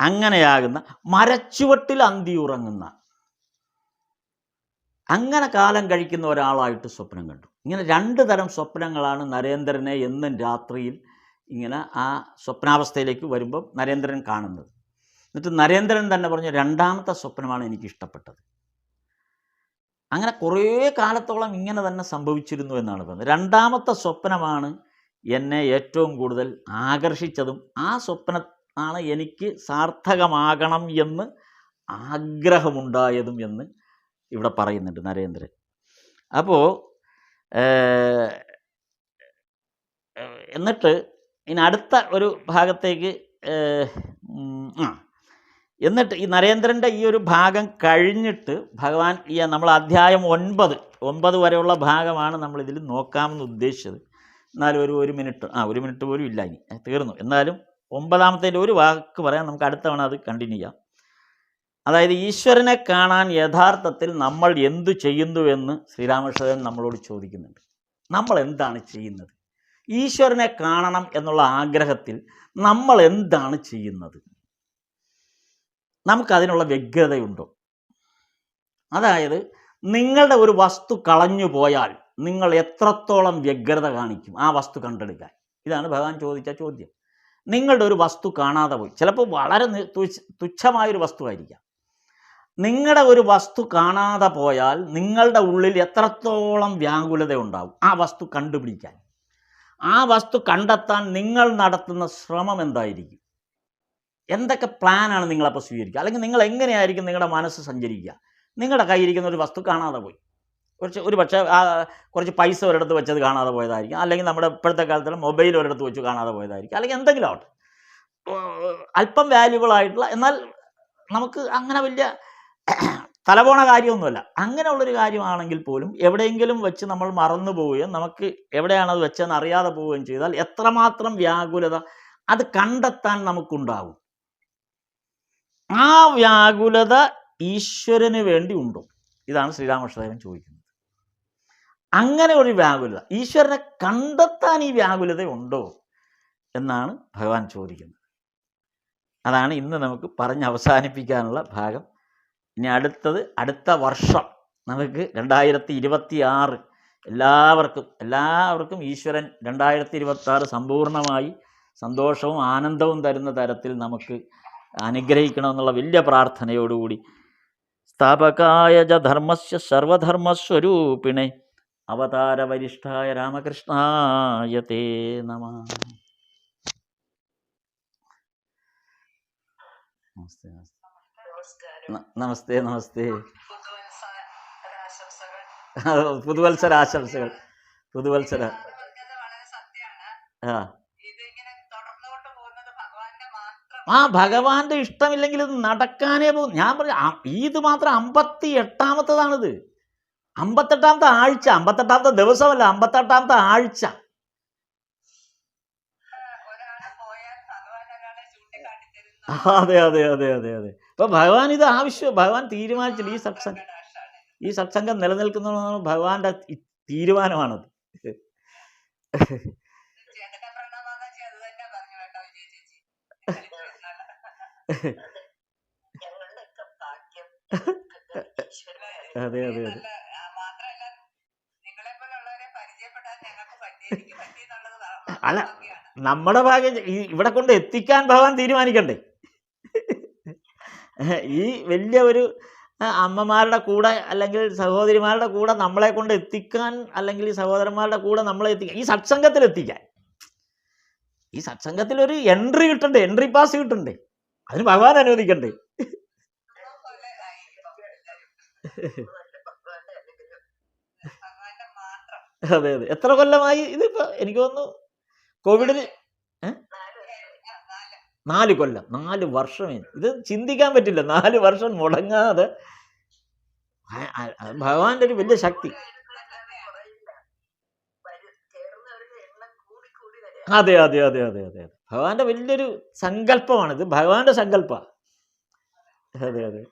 അങ്ങനെയാകുന്ന മരച്ചുവട്ടിൽ അന്തിയുറങ്ങുന്ന, അങ്ങനെ കാലം കഴിക്കുന്ന ഒരാളായിട്ട് സ്വപ്നം കണ്ടു. ഇങ്ങനെ 2 തരം സ്വപ്നങ്ങളാണ് നരേന്ദ്രനെ എന്നും രാത്രിയിൽ ഇങ്ങനെ ആ സ്വപ്നാവസ്ഥയിലേക്ക് വരുമ്പോൾ നരേന്ദ്രൻ കാണുന്നത്. എന്നിട്ട് നരേന്ദ്രൻ തന്നെ പറഞ്ഞു, 2ാമത്തെ സ്വപ്നമാണ് എനിക്കിഷ്ടപ്പെട്ടത്. അങ്ങനെ കുറേ കാലത്തോളം ഇങ്ങനെ തന്നെ സംഭവിച്ചിരുന്നു എന്നാണ് പറയുന്നത്. 2ാമത്തെ സ്വപ്നമാണ് എന്നെ ഏറ്റവും കൂടുതൽ ആകർഷിച്ചതും ആ സ്വപ്നമാണ് എനിക്ക് സാർത്ഥകമാകണം എന്ന് ആഗ്രഹമുണ്ടായതും എന്ന് ഇവിടെ പറയുന്നുണ്ട് നരേന്ദ്രൻ. അപ്പോൾ എന്നിട്ട് ഇനി അടുത്ത ഒരു ഭാഗത്തേക്ക് എന്നിട്ട് ഈ നരേന്ദ്രൻ്റെ ഈ ഒരു ഭാഗം കഴിഞ്ഞിട്ട് ഭഗവാൻ നമ്മൾ അധ്യായം 9 വരെയുള്ള ഭാഗമാണ് നമ്മളിതിൽ നോക്കാമെന്ന് ഉദ്ദേശിച്ചത്. എന്നാലും ഒരു മിനിറ്റ് പോലും ഇല്ല, ഇനി തീർന്നു. എന്നാലും 9ാമത്തെ ഒരു വാക്ക് പറയാൻ നമുക്ക് അടുത്ത തവണ അത് കണ്ടിന്യൂ ചെയ്യാം. അതായത് ഈശ്വരനെ കാണാൻ യഥാർത്ഥത്തിൽ നമ്മൾ എന്തു ചെയ്യുന്നു എന്ന് ശ്രീരാമകൃഷ്ണൻ നമ്മളോട് ചോദിക്കുന്നുണ്ട്. നമ്മൾ എന്താണ് ചെയ്യുന്നത്? ഈശ്വരനെ കാണണം എന്നുള്ള ആഗ്രഹത്തിൽ നമ്മൾ എന്താണ് ചെയ്യുന്നത്? നമുക്കതിനുള്ള വ്യഗ്രതയുണ്ടോ? അതായത് നിങ്ങളുടെ ഒരു വസ്തു കളഞ്ഞു പോയാൽ നിങ്ങൾ എത്രത്തോളം വ്യഗ്രത കാണിക്കും ആ വസ്തു കണ്ടെടുക്കാൻ? ഇതാണ് ഭഗവാൻ ചോദിച്ച ചോദ്യം. നിങ്ങളുടെ ഒരു വസ്തു കാണാതെ പോയി, ചിലപ്പോൾ വളരെ തുച്ഛമായൊരു വസ്തുവായിരിക്കാം. നിങ്ങളുടെ ഒരു വസ്തു കാണാതെ പോയാൽ നിങ്ങളുടെ ഉള്ളിൽ എത്രത്തോളം വ്യാകുലത ഉണ്ടാവും ആ വസ്തു കണ്ടുപിടിക്കാൻ? ആ വസ്തു കണ്ടെത്താൻ നിങ്ങൾ നടത്തുന്ന ശ്രമം എന്തായിരിക്കും? എന്തൊക്കെ പ്ലാനാണ് നിങ്ങളപ്പോൾ സ്വീകരിക്കുക? അല്ലെങ്കിൽ നിങ്ങൾ എങ്ങനെയായിരിക്കും നിങ്ങളുടെ മനസ്സ് സഞ്ചരിക്കുക? നിങ്ങളുടെ കയ്യിരിക്കുന്ന ഒരു വസ്തു കാണാതെ പോയി, ഒരു പക്ഷേ കുറച്ച് പൈസ ഒരിടത്ത് വെച്ചത് കാണാതെ പോയതായിരിക്കും, അല്ലെങ്കിൽ നമ്മുടെ ഇപ്പോഴത്തെ കാലത്തുള്ള മൊബൈൽ ഒരിടത്ത് വെച്ച് കാണാതെ പോയതായിരിക്കും, അല്ലെങ്കിൽ എന്തെങ്കിലും ആവട്ടെ, അല്പം വാല്യുബിൾ ആയിട്ടുള്ള, എന്നാൽ നമുക്ക് അങ്ങനെ വലിയ തലപോണ കാര്യമൊന്നുമല്ല. അങ്ങനെയുള്ളൊരു കാര്യമാണെങ്കിൽ പോലും എവിടെയെങ്കിലും വെച്ച് നമ്മൾ മറന്നു പോവുകയും നമുക്ക് എവിടെയാണത് വെച്ചതെന്ന് അറിയാതെ പോവുകയും ചെയ്താൽ എത്രമാത്രം വ്യാകുലത അത് കണ്ടെത്താൻ നമുക്കുണ്ടാകും. ആ വ്യാകുലത ഈശ്വരന് വേണ്ടി ഉണ്ടോ? ഇതാണ് ശ്രീരാമകൃഷ്ണദേവൻ ചോദിക്കുന്നത്. അങ്ങനെ ഒരു വ്യാകുലത ഈശ്വരനെ കണ്ടെത്താൻ ഈ വ്യാകുലത ഉണ്ടോ എന്നാണ് ഭഗവാൻ ചോദിക്കുന്നത്. അതാണ് ഇന്ന് നമുക്ക് പറഞ്ഞ് അവസാനിപ്പിക്കാനുള്ള ഭാഗം. ഇനി അടുത്ത വർഷം നമുക്ക് 2026 എല്ലാവർക്കും ഈശ്വരൻ 2026 സമ്പൂർണ്ണമായി സന്തോഷവും ആനന്ദവും തരുന്ന തരത്തിൽ നമുക്ക് അനുഗ്രഹിക്കണമെന്നുള്ള വലിയ പ്രാർത്ഥനയോടുകൂടി സ്ഥാപകായ ച ധർമ്മസ്യ സർവധർമ്മസ്വരൂപിണേ അവതാരവരിഷ്ഠായ രാമകൃഷ്ണായ തേ നമഃ. നമസ്തേ നമസ്തേ നമസ്തേ. പുതുവത്സരാശംസകൾ. പുതുവത്സര ഭഗവാന്റെ ഇഷ്ടമില്ലെങ്കിൽ ഇത് നടക്കാനേ പോകും. ഞാൻ പറഞ്ഞു ഇത് മാത്രം 58-ാമത്തതാണിത്. 58-ാമത്തെ ആഴ്ച, 58-ാമത്തെ ദിവസമല്ല, 58-ാമത്തെ ആഴ്ച. അതെ അതെ അതെ അതെ അതെ. അപ്പൊ ഭഗവാൻ ഇത് ആവശ്യം, ഭഗവാൻ തീരുമാനിച്ചില്ല. ഈ സത്സംഗം നിലനിൽക്കുന്ന ഭഗവാന്റെ തീരുമാനമാണത്. അതെ അതെ അതെ. അല്ല, നമ്മുടെ ഭാഗ്യം ഇവിടെ കൊണ്ട് എത്തിക്കാൻ ഭഗവാൻ തീരുമാനിക്കണ്ടേ. ഈ വലിയ ഒരു അമ്മമാരുടെ കൂടെ അല്ലെങ്കിൽ സഹോദരിമാരുടെ കൂടെ നമ്മളെ കൊണ്ട് എത്തിക്കാൻ, അല്ലെങ്കിൽ ഈ സഹോദരന്മാരുടെ കൂടെ നമ്മളെ എത്തിക്കാൻ, ഈ സത്സംഗത്തിൽ എത്തിക്കാൻ, ഈ സത്സംഗത്തിൽ ഒരു എൻട്രി കിട്ടണ്ടേ, എൻട്രി പാസ് കിട്ടണ്ടേ, അതിന് ഭഗവാൻ അനുവദിക്കണ്ടേ. അതെ അതെ. എത്ര കൊല്ലമായി ഇതിപ്പോ? എനിക്ക് തോന്നുന്നു കോവിഡിന് 4 കൊല്ലം, 4 വർഷമേ. ഇത് ചിന്തിക്കാൻ പറ്റില്ല. 4 വർഷം മുടങ്ങാതെ. ഭഗവാന്റെ ഒരു വലിയ ശക്തി. അതെ അതെ അതെ അതെ അതെ. ഭഗവാന്റെ വലിയൊരു സങ്കല്പമാണിത്, ഭഗവാന്റെ സങ്കല്പ. അതെ അതെ.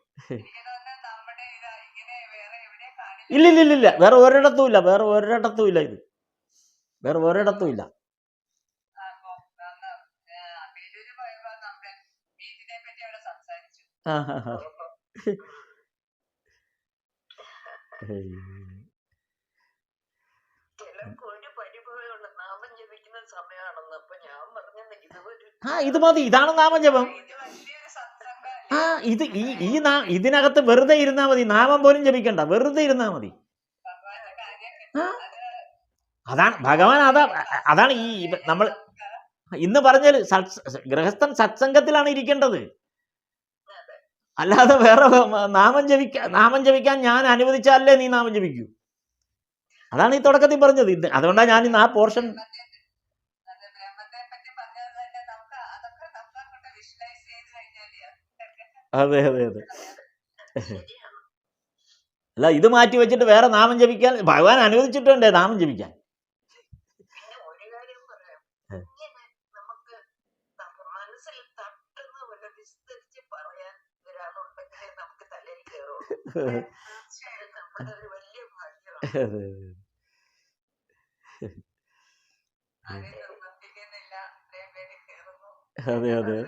ഇല്ലില്ലില്ല, വേറെ ഒരിടത്തും ഇല്ല, വേറെ ഒരിടത്തും ഇല്ല, ഇത് വേറെ ഒരിടത്തും ഇല്ല. ഇത് മതി, ഇതാണ് നാമജപം. ഇതിനകത്ത് വെറുതെ ഇരുന്നാ മതി, നാമം പോലും ജപിക്കണ്ട, വെറുതെ ഇരുന്നാ മതി. അതാണ് ഭഗവാൻ. അതാണ് ഈ നമ്മൾ ഇന്ന് പറഞ്ഞാൽ ഗൃഹസ്ഥൻ സത്സംഗത്തിലാണ് ഇരിക്കേണ്ടത്. അല്ലാതെ വേറെ നാമം ജപിക്കാൻ ഞാൻ അനുവദിച്ചാലേ നീ നാമം ജപിക്കൂ. അതാണ് ഈ തുടക്കത്തിൽ പറഞ്ഞത്. അതുകൊണ്ടാണ് ഞാൻ ഇന്ന് ആ പോർഷൻ. അതെ അതെ അതെ. അല്ല, ഇത് മാറ്റി വെച്ചിട്ട് വേറെ നാമം ജപിക്കാൻ ഭഗവാൻ അനുവദിച്ചിട്ടുണ്ടേ നാമം ജപിക്കാൻ. അതെ അതെ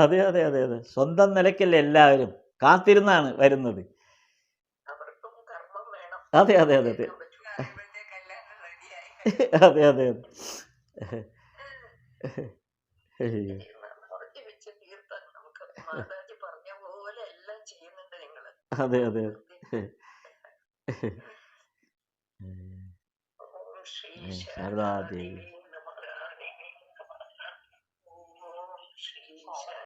അതെ അതെ അതെ അതെ. സ്വന്തം നിലയ്ക്കല്ലേ എല്ലാവരും കാത്തിരുന്നാണ് വരുന്നത്. അതെ അതെ അതെ അതെ അതെ അതെ അതെ. അതെ അതെ ശാരദാദേവി.